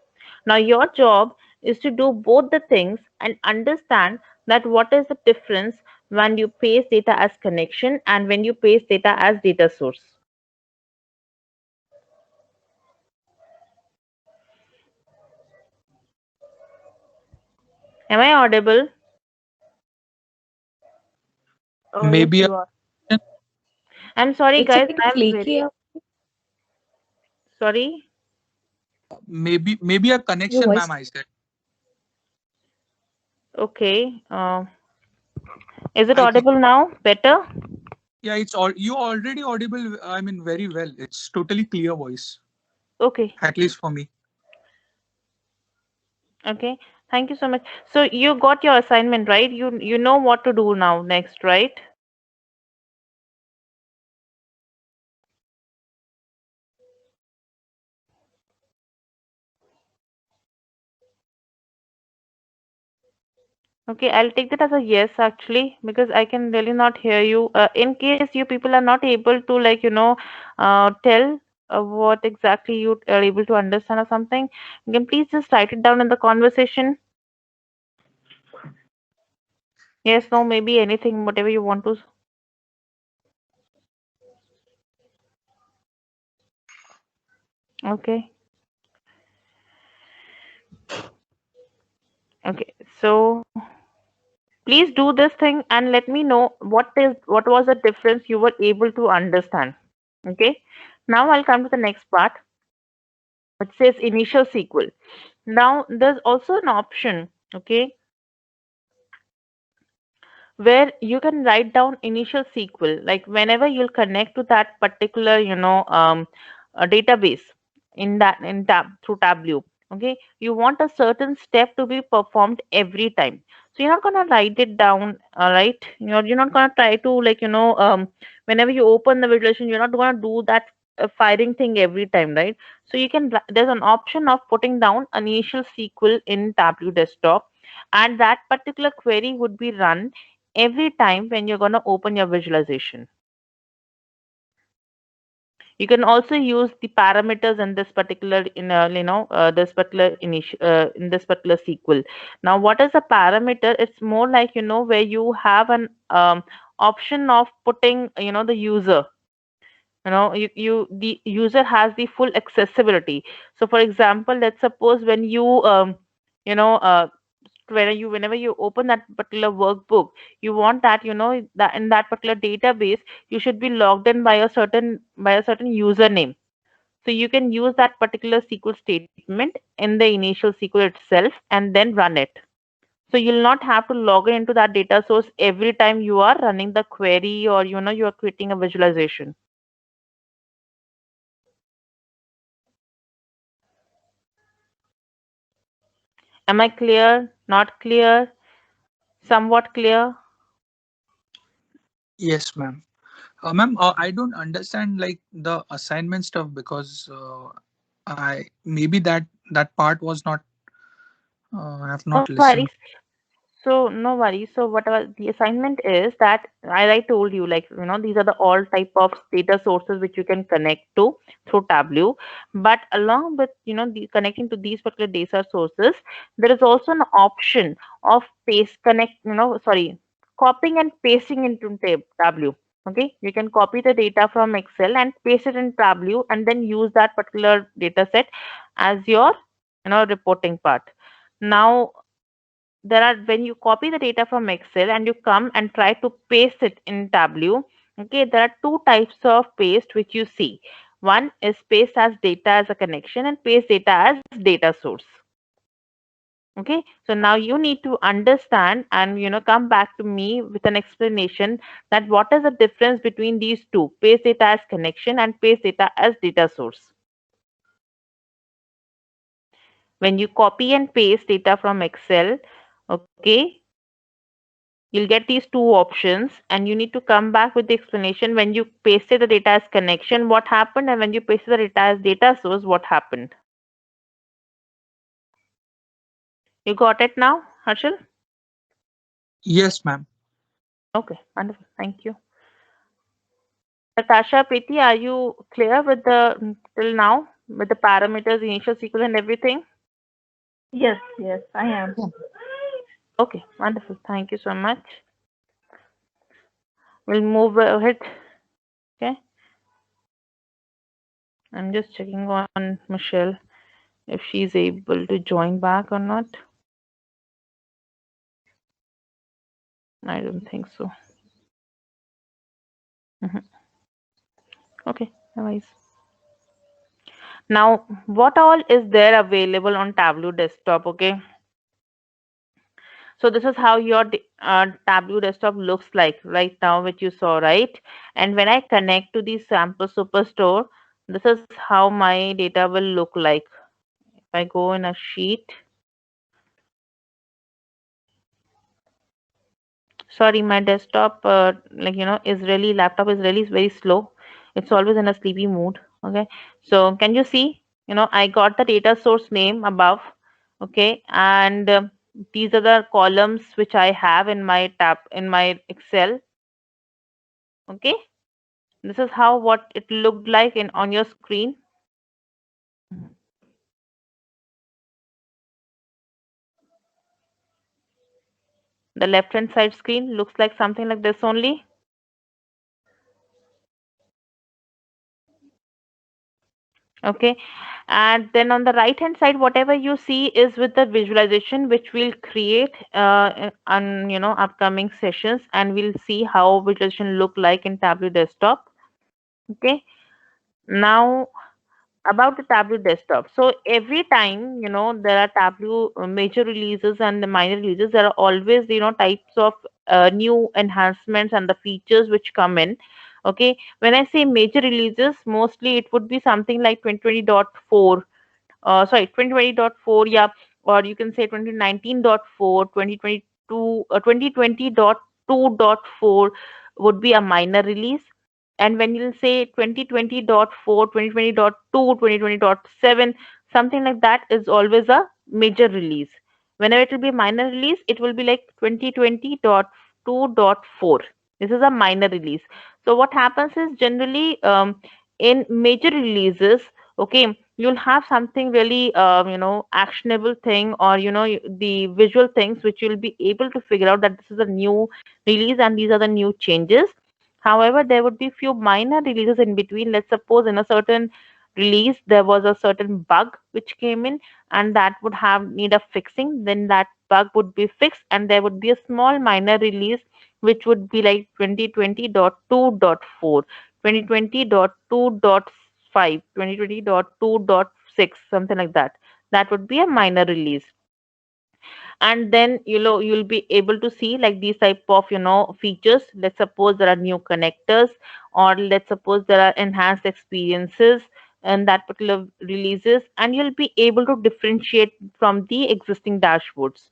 Now your job is to do both the things and understand that what is the difference when you paste data as connection and when you paste data as data source. Am I audible? Maybe Yes, a you are. I'm sorry, It's a guys. bit I'm flaky. very sorry. maybe a Your connection, voice. ma'am. I said. Okay. Is it I think. audible now? Better? Yeah, it's all you already audible. I mean, very well. It's totally clear voice, Okay. at least for me. Okay. Thank you so much. So you got your assignment, right? You know what to do now next, right? Okay, I'll take that as a yes actually, because I can really not hear you. In case you people are not able to, like, tell what exactly you are able to understand or something, you can please just write it down in the conversation. Yes, no, maybe anything, whatever you want to. Okay. Okay. So please do this thing and let me know what was the difference you were able to understand. Okay. Now I'll come to the next part. It says initial SQL. Now there's also an option, okay, where you can write down initial SQL, like whenever you'll connect to that particular, database in tab through Tableau. Okay, you want a certain step to be performed every time. So you're not gonna write it down, right? You're not gonna try to, like, whenever you open the visualization, you're not gonna do that firing thing every time, right? So you can there's an option of putting down initial SQL in Tableau desktop, and that particular query would be run every time when you're going to open your visualization. You can also use the parameters in this particular this particular in this particular SQL. Now what is a parameter? It's more like, where you have an option of putting, the user, the user has the full accessibility. So for example, let's suppose when you you know uh, whenever you open that particular workbook, you want that, that in that particular database you should be logged in by a certain username. So you can use that particular SQL statement in the initial SQL itself and then run it. So you'll not have to log in into that data source every time you are running the query, or you are creating a visualization. Am I clear? Not clear? Somewhat clear? Yes, ma'am. Ma'am, I don't understand like the assignment stuff because I maybe that part was not. I have No not worries. listened. So no worries. So whatever the assignment is, that I told you, like, these are the all type of data sources which you can connect to through Tableau. But along with, connecting to these particular data sources, there is also an option of copying and pasting into Tableau. Okay, you can copy the data from Excel and paste it in Tableau, and then use that particular data set as your, reporting part. Now there are when you copy the data from Excel and you come and try to paste it in Tableau. Okay, there are two types of paste which you see. One is paste as data as a connection and paste data as data source. Okay, so now you need to understand and, come back to me with an explanation that what is the difference between these two: paste data as connection and paste data as data source. When you copy and paste data from Excel, okay, you'll get these two options, and you need to come back with the explanation when you pasted the data as connection, what happened, and when you pasted the data as data source, what happened. You got it now, Harshal? Yes, ma'am. Okay, wonderful. Thank you. Natasha, Preeti, are you clear with the till now with the parameters, initial sequence, and everything? Yes, yes, I am. Yeah. Okay, wonderful. Thank you so much. We'll move ahead. Okay. I'm just checking on Michelle if she's able to join back or not. I don't think so. Okay, otherwise. Now, what all is there available on Tableau desktop? Okay. So this is how your Tableau desktop looks like right now, which you saw, right? And when I connect to the sample superstore, this is how my data will look like. If I go in a sheet, sorry, my desktop, laptop is really very slow. It's always in a sleepy mood. Okay, so can you see? I got the data source name above. Okay, and these are the columns which I have in my Excel. Okay, this is how what it looked like on your screen. The left hand side screen looks like something like this only. Okay, and then on the right hand side, whatever you see is with the visualization which we'll create on upcoming sessions, and we'll see how visualization look like in Tableau desktop. Okay, now about the Tableau desktop. So every time there are Tableau major releases and the minor releases, there are always types of new enhancements and the features which come in. Okay, when I say major releases, mostly it would be something like 2020.4, sorry, 2020.4, yeah, or you can say 2019.4, 2022, 2020.2.4 would be a minor release. And when you'll say 2020.4, 2020.2, 2020.7, something like that is always a major release. Whenever it will be a minor release, it will be like 2020.2.4. This is a minor release. So what happens is generally in major releases, okay, you'll have something really actionable thing, or the visual things which you'll be able to figure out that this is a new release and these are the new changes. However, there would be few minor releases in between. Let's suppose in a certain release there was a certain bug which came in, and that would have need a fixing. Then that bug would be fixed, and there would be a small minor release which would be like 2020.2.4, 2020.2.5, 2020.2.6, something like that. That would be a minor release. And then you'll be able to see like these type of features. Let's suppose there are new connectors, or let's suppose there are enhanced experiences and that particular releases, and you'll be able to differentiate from the existing dashboards.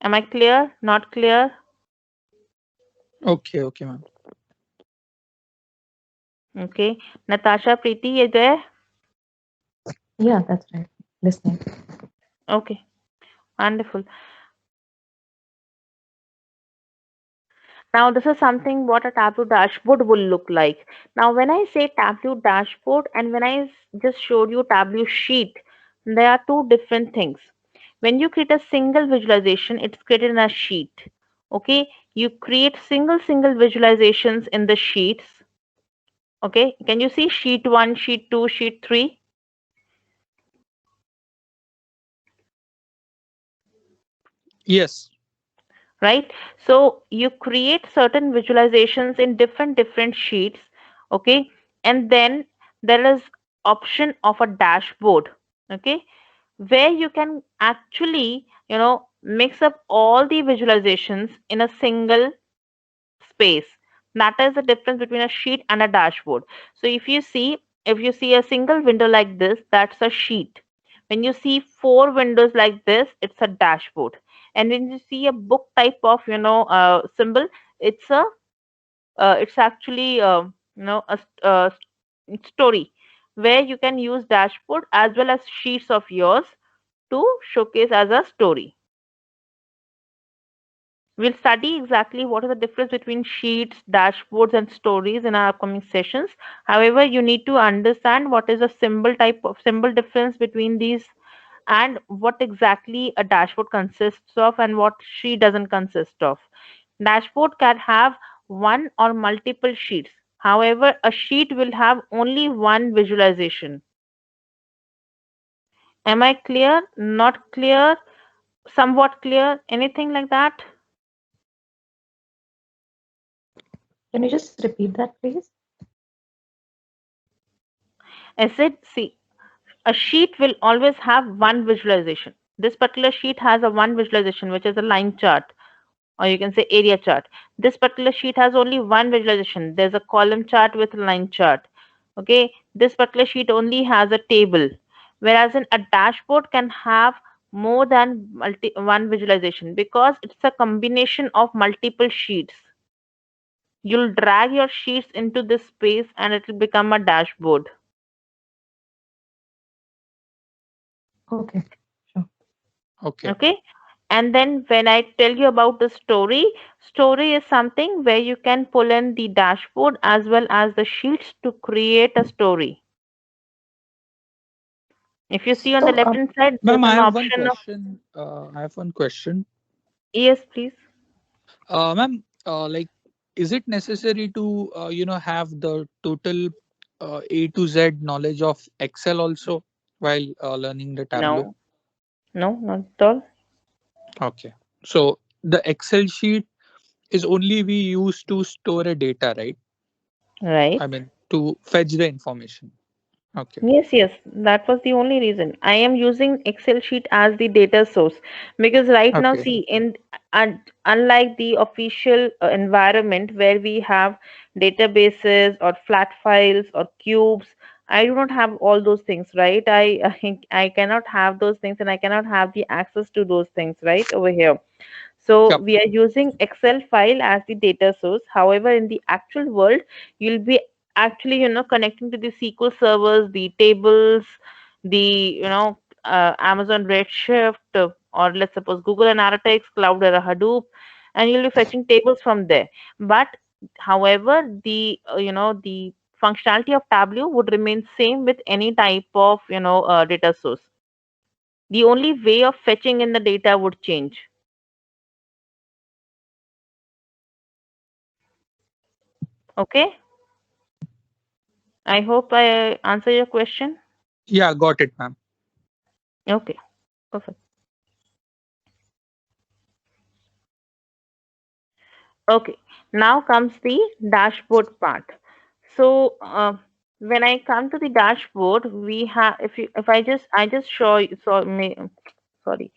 Am I clear? Not clear? Okay, okay, ma'am. Okay, Natasha, Preeti, you there? Yeah, that's right. Listening. Okay, wonderful. Now, this is something what a Tableau dashboard will look like. Now, when I say Tableau dashboard and when I just showed you Tableau sheet, there are two different things. When you create a single visualization, it's created in a sheet. Okay, you create single visualizations in the sheets. Okay, can you see sheet 1, sheet 2, sheet 3? Yes. Right, so you create certain visualizations in different sheets. Okay, and then there is option of a dashboard. Okay, where you can actually mix up all the visualizations in a single space. That is the difference between a sheet and a dashboard. So if you see a single window like this, that's a sheet. When you see 4 windows like this, it's a dashboard. And when you see a book type of, symbol, it's a it's actually a story, where you can use dashboard as well as sheets of yours to showcase as a story. We'll study exactly what is the difference between sheets, dashboards, and stories in our upcoming sessions. However, you need to understand what is the symbol difference between these, and what exactly a dashboard consists of and what sheet doesn't consist of. Dashboard can have one or multiple sheets. However, a sheet will have only one visualization. Am I clear? Not clear? Somewhat clear? Anything like that? Can you just repeat that, please? I said, see, a sheet will always have one visualization. This particular sheet has a one visualization, which is a line chart, or you can say area chart. This particular sheet has only one visualization. There's a column chart with a line chart. Okay, this particular sheet only has a table, whereas in a dashboard can have more than one visualization, because it's a combination of multiple sheets. You'll drag your sheets into this space and it will become a dashboard. Okay, sure. Okay. Okay. And then when I tell you about the story, story is something where you can pull in the dashboard as well as the sheets to create a story. If you see on the So, left hand side, there's Ma'am, I an have one option of, question. I have one question. yes, please. Ma'am, like, is it necessary to have the total A to Z knowledge of Excel also while learning the Tableau? No, no, not at all. Okay. So the Excel sheet is only we use to store a data, right? Right. I mean, to fetch the information. Okay. Yes, yes, that was the only reason. I am using Excel sheet as the data source, because right now, Okay. see, unlike the official environment where we have databases or flat files or cubes, I do not have all those things, right? I cannot have those things, and I cannot have the access to those things right over here. So Yep. we are using Excel file as the data source. However, in the actual world, you'll be actually, connecting to the SQL servers, the tables, the, Amazon Redshift, or let's suppose Google Analytics, Cloudera, Hadoop, and you'll be fetching tables from there. But however, the functionality of Tableau would remain same with any type of, data source. The only way of fetching in the data would change. Okay. I hope I answer your question. Yeah, got it, ma'am. Okay, perfect. Okay, now comes the dashboard part. So when I come to the dashboard, we have, if I just show you, sorry,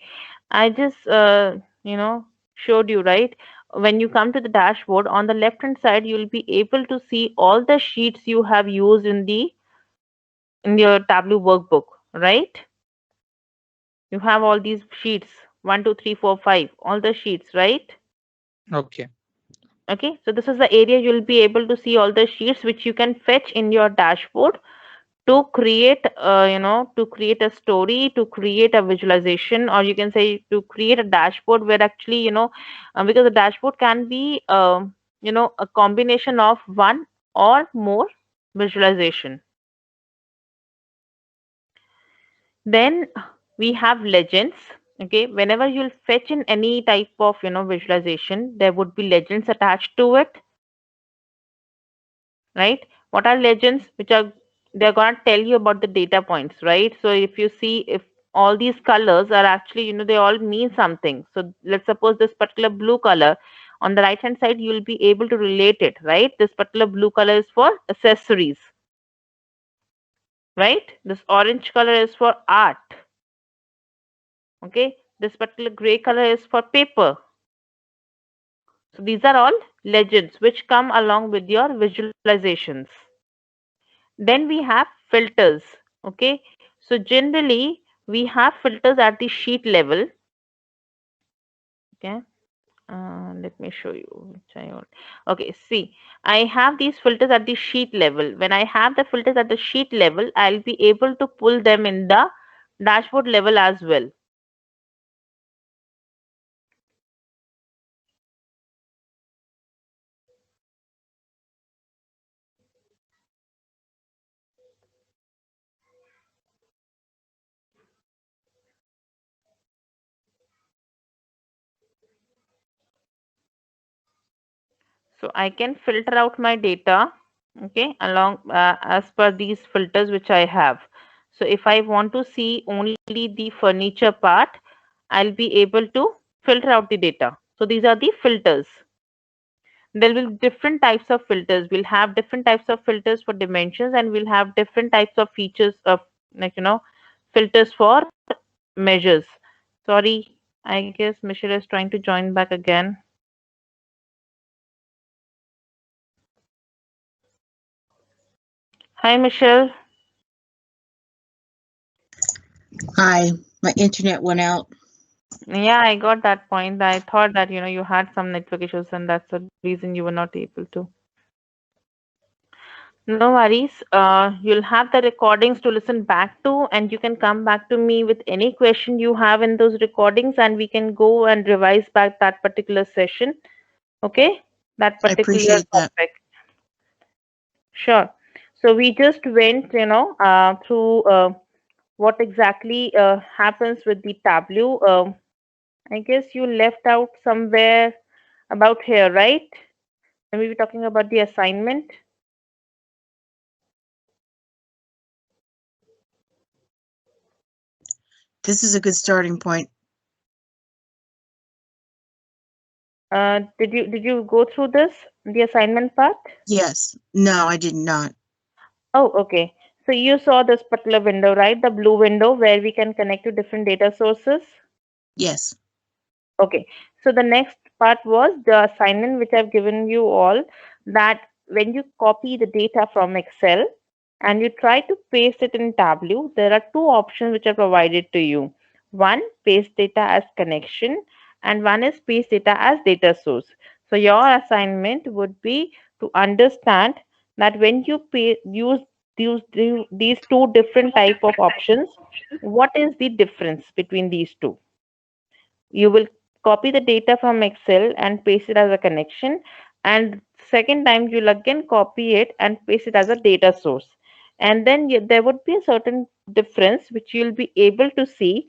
I just showed you, right. When you come to the dashboard, on the left hand side, you'll be able to see all the sheets you have used in your Tableau workbook, right? You have all these sheets, 1, 2, 3, 4, 5, all the sheets, right? Okay. Okay, so this is the area you'll be able to see all the sheets which you can fetch in your dashboard to create, to create a story, to create a visualization, or you can say to create a dashboard where actually, because the dashboard can be, a combination of one or more visualization. Then we have legends. Okay, whenever you'll fetch in any type of, visualization, there would be legends attached to it, right? What are legends? Which are, they're going to tell you about the data points, right? So if you see, if all these colors are actually, they all mean something. So let's suppose this particular blue color, on the right hand side, you'll be able to relate it, right? This particular blue color is for accessories, right? This orange color is for art. Okay, this particular gray color is for paper. So these are all legends which come along with your visualizations. Then we have filters. Okay, so generally we have filters at the sheet level. Okay. Let me show you which I want. Okay, see, I have these filters at the sheet level. When I have the filters at the sheet level, I'll be able to pull them in the dashboard level as well. So I can filter out my data, okay, along as per these filters which I have. So if I want to see only the furniture part, I'll be able to filter out the data. So these are the filters. There will be different types of filters. We'll have different types of filters for dimensions, and we'll have different types of features of, like, filters for measures. Sorry, I guess Michelle is trying to join back again. Hi, Michelle. Hi, my internet went out. Yeah, I got that point. I thought that, you had some network issues and that's the reason you were not able to. No worries. You'll have the recordings to listen back to, and you can come back to me with any question you have in those recordings, and we can go and revise back that particular session. Okay? That I particular appreciate that. topic. Sure. So we just went, through what exactly happens with the Tableau. I guess you left out somewhere about here, right? And we were talking about the assignment. This is a good starting point. Did you go through this, the assignment part? Yes. No, I did not. Oh, okay. So you saw this particular window, right? The blue window where we can connect to different data sources. Yes. Okay. So the next part was the assignment which I've given you all, that when you copy the data from Excel and you try to paste it in Tableau, there are two options which are provided to you. One, paste data as connection, and one is paste data as data source. So your assignment would be to understand that when you these two different type of options, what is the difference between these two? You will copy the data from Excel and paste it as a connection, and second time you'll again copy it and paste it as a data source, and then there would be a certain difference which you'll be able to see,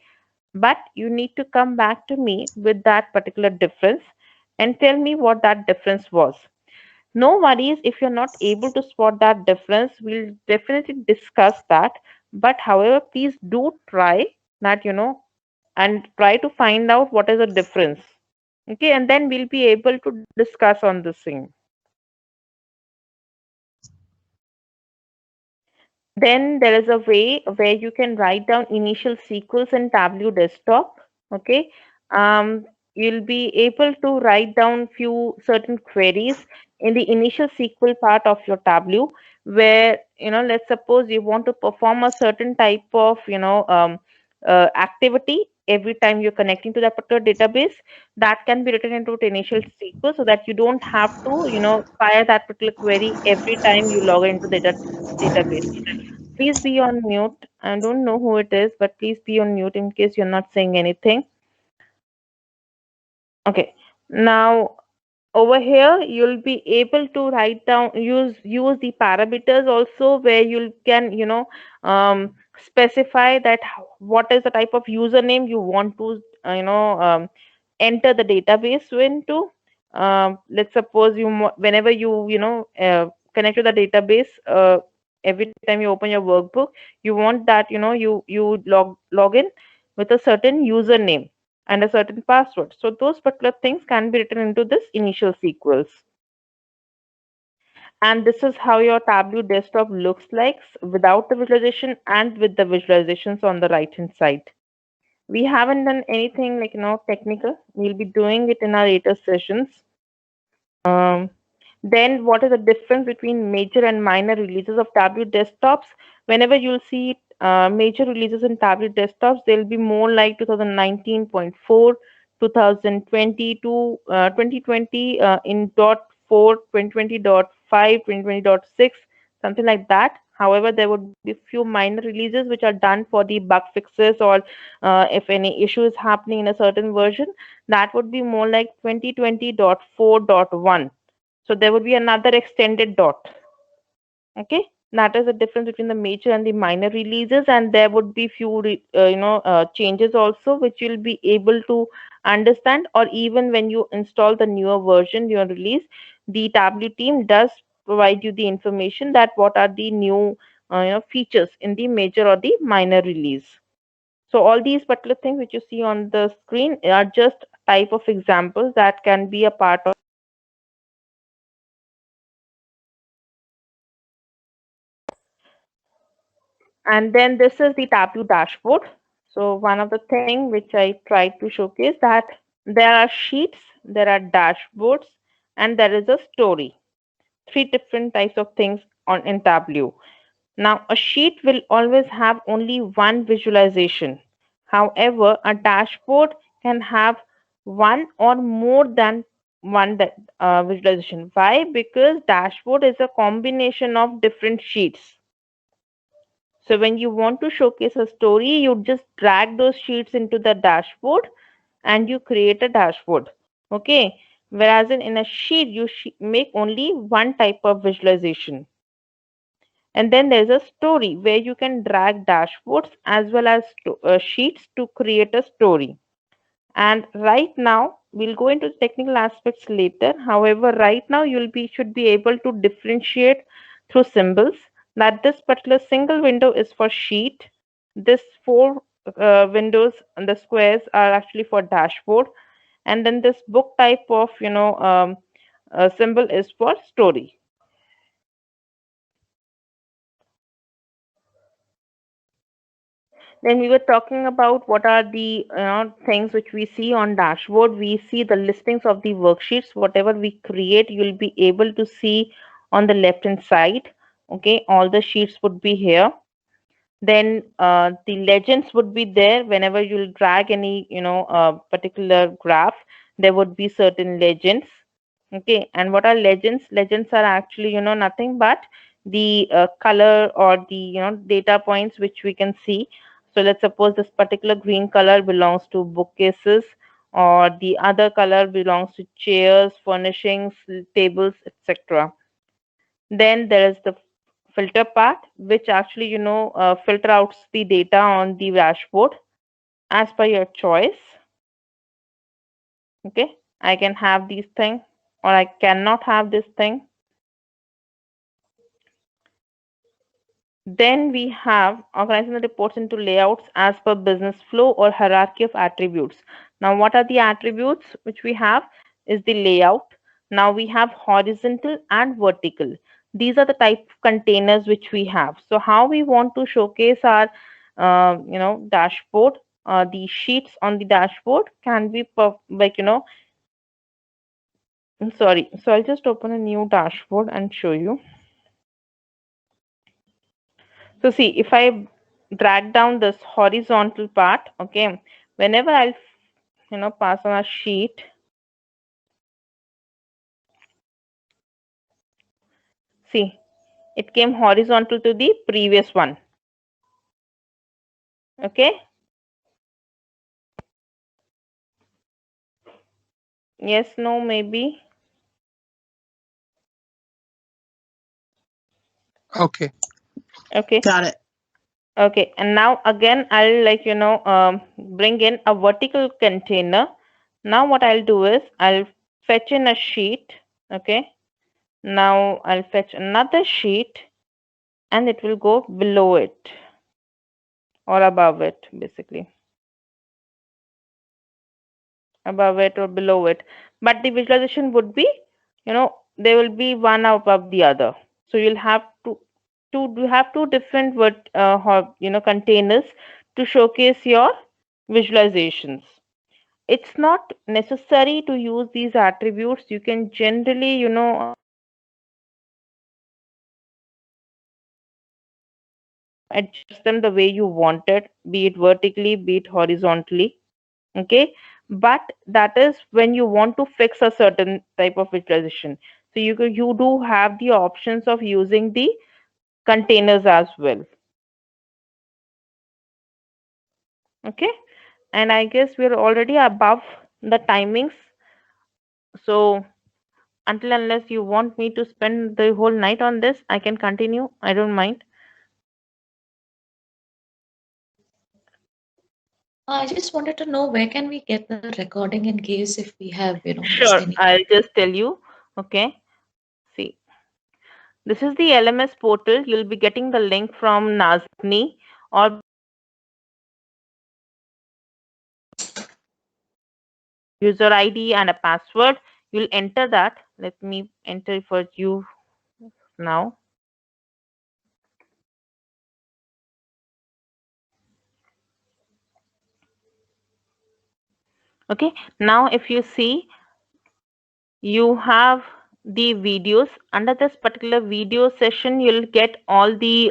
but you need to come back to me with that particular difference and tell me what that difference was. No worries if you're not able to spot that difference, we'll definitely discuss that, but however, please do try that, and try to find out what is the difference. Okay, and then we'll be able to discuss on this thing. Then there is a way where you can write down initial sequels in Tableau desktop. Okay, you'll be able to write down few certain queries in the initial SQL part of your Tableau, where, let's suppose you want to perform a certain type of, activity every time you're connecting to that particular database. That can be written into the initial SQL so that you don't have to, fire that particular query every time you log into the database. Please be on mute. I don't know who it is, but please be on mute in case you're not saying anything. Okay. Now, over here, you'll be able to write down, use the parameters also, where you can, specify that what is the type of username you want to, enter the database into. Let's suppose whenever connect to the database, every time you open your workbook, you want that, you log in with a certain username and a certain password. So those particular things can be written into this initial sequels. And this is how your Tableau desktop looks like without the visualization and with the visualizations on the right hand side. We haven't done anything like, technical. We'll be doing it in our later sessions. Then what is the difference between major and minor releases of Tableau desktops? Whenever you'll see major releases in tablet desktops, they'll be more like 2019.4, 2022, 2020 in .4, 2020.5, 2020.6, something like that. However, there would be few minor releases which are done for the bug fixes, or if any issue is happening in a certain version, that would be more like 2020.4.1. So there would be another extended dot. Okay, that is the difference between the major and the minor releases, and there would be few changes also which you'll be able to understand. Or even when you install the newer version, your release, the Tableau team does provide you the information that what are the new features in the major or the minor release. So all these particular things which you see on the screen are just type of examples that can be a part of. And then this is the Tableau dashboard. So one of the thing which I tried to showcase, that there are sheets, there are dashboards, and there is a story. Three different types of things on in Tableau. Now a sheet will always have only one visualization. However, a dashboard can have one or more than one visualization. Why? Because dashboard is a combination of different sheets. So when you want to showcase a story, you just drag those sheets into the dashboard and you create a dashboard. Okay. Whereas in a sheet, you make only one type of visualization. And then there's a story where you can drag dashboards as well as sheets to create a story. And right now, we'll go into technical aspects later. However, right now should be able to differentiate through symbols that this particular single window is for sheet. This four windows and the squares are actually for dashboard. And then this book type of symbol is for story. Then we were talking about what are the things which we see on dashboard. We see the listings of the worksheets. Whatever we create, you'll be able to see on the left hand side. Okay, all the sheets would be here. Then the legends would be there. Whenever you'll drag any particular graph, there would be certain legends. Okay, and what are legends? Legends are actually nothing but the color or the data points which we can see. So let's suppose this particular green color belongs to bookcases, or the other color belongs to chairs, furnishings, tables, etc. Then there is the filter part, which actually filter out the data on the dashboard as per your choice. Okay, I can have these things or I cannot have this thing. Then we have organizing the reports into layouts as per business flow or hierarchy of attributes. Now, what are the attributes which we have is the layout. Now we have horizontal and vertical. These are the type of containers which we have. So how we want to showcase our dashboard, the sheets on the dashboard can be I'm sorry. So I'll just open a new dashboard and show you. So see, if I drag down this horizontal part, okay, whenever I'll pass on a sheet, see, it came horizontal to the previous one. Okay. Yes, no, maybe. Okay. Okay. Got it. Okay, and now again I'll bring in a vertical container. Now what I'll do is I'll fetch in a sheet. Okay, now I'll fetch another sheet and it will go below it or above it, basically above it or below it, but the visualization would be they will be one above the other. So you'll have to have two different containers to showcase your visualizations. It's not necessary to use these attributes. You can generally adjust them the way you want it, be it vertically, be it horizontally. Okay, but that is when you want to fix a certain type of visualization. So you do have the options of using the containers as well. Okay, and I guess we're already above the timings. So until unless you want me to spend the whole night on this, I can continue. I don't mind. I just wanted to know where can we get the recording in case if we have, missed Sure, any. I'll just tell you. Okay, see, this is the LMS portal. You'll be getting the link from Nazni or user ID and a password. You'll enter that. Let me enter for you now. Okay, now if you see, you have the videos. Under this particular video session, you'll get all the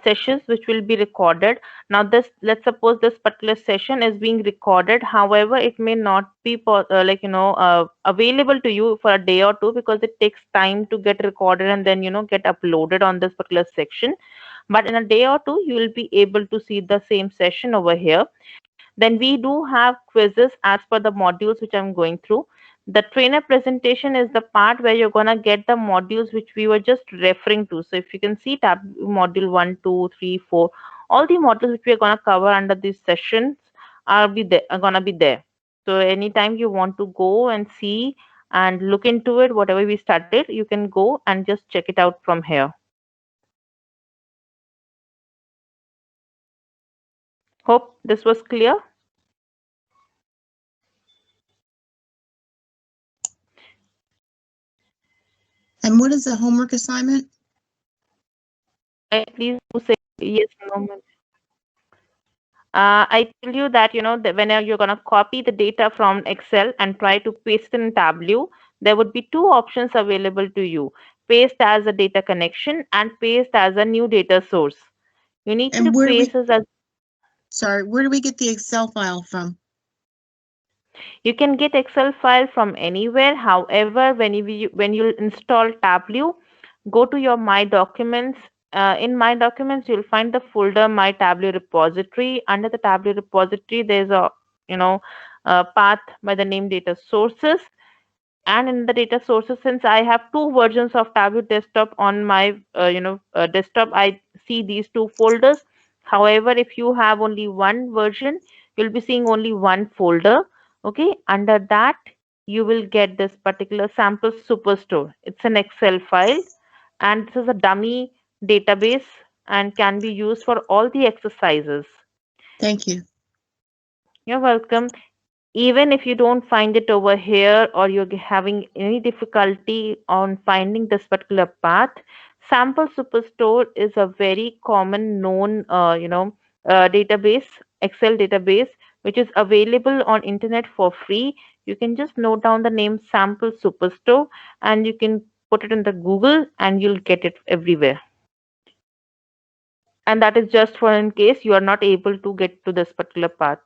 sessions which will be recorded. Now this, let's suppose this particular session is being recorded, however it may not be available to you for a day or two, because it takes time to get recorded and then get uploaded on this particular section. But in a day or two, you will be able to see the same session over here. Then we do have quizzes as per the modules which I'm going through. The trainer presentation is the part where you're gonna get the modules which we were just referring to. So if you can see tab module 1, 2, 3, 4, all the modules which we are gonna cover under these sessions are gonna be there. So anytime you want to go and see and look into it, whatever we started, you can go and just check it out from here. Hope this was clear. And what is the homework assignment? Please do say yes, no. I tell you that, that whenever you're going to copy the data from Excel and try to paste in Tableau, there would be two options available to you: paste as a data connection and paste as a new data source. You need to And where do we, paste as sorry, where do we get the Excel file from? you can get Excel file from anywhere. However, when you install Tableau, go to your My Documents. In My Documents, you'll find the folder My Tableau repository. Under the Tableau repository, there's a path by the name Data Sources. And in the data sources, since I have two versions of Tableau Desktop on my desktop, I see these two folders. However, if you have only one version, you'll be seeing only one folder. Okay, under that you will get this particular sample superstore. It's an Excel file, and this is a dummy database and can be used for all the exercises. Thank you. You're welcome. Even if you don't find it over here, or you're having any difficulty on finding this particular path, Sample Superstore is a very common known database, Excel database, which is available on internet for free. You can just note down the name Sample Superstore and you can put it in the Google and you'll get it everywhere. And that is just for in case you are not able to get to this particular path.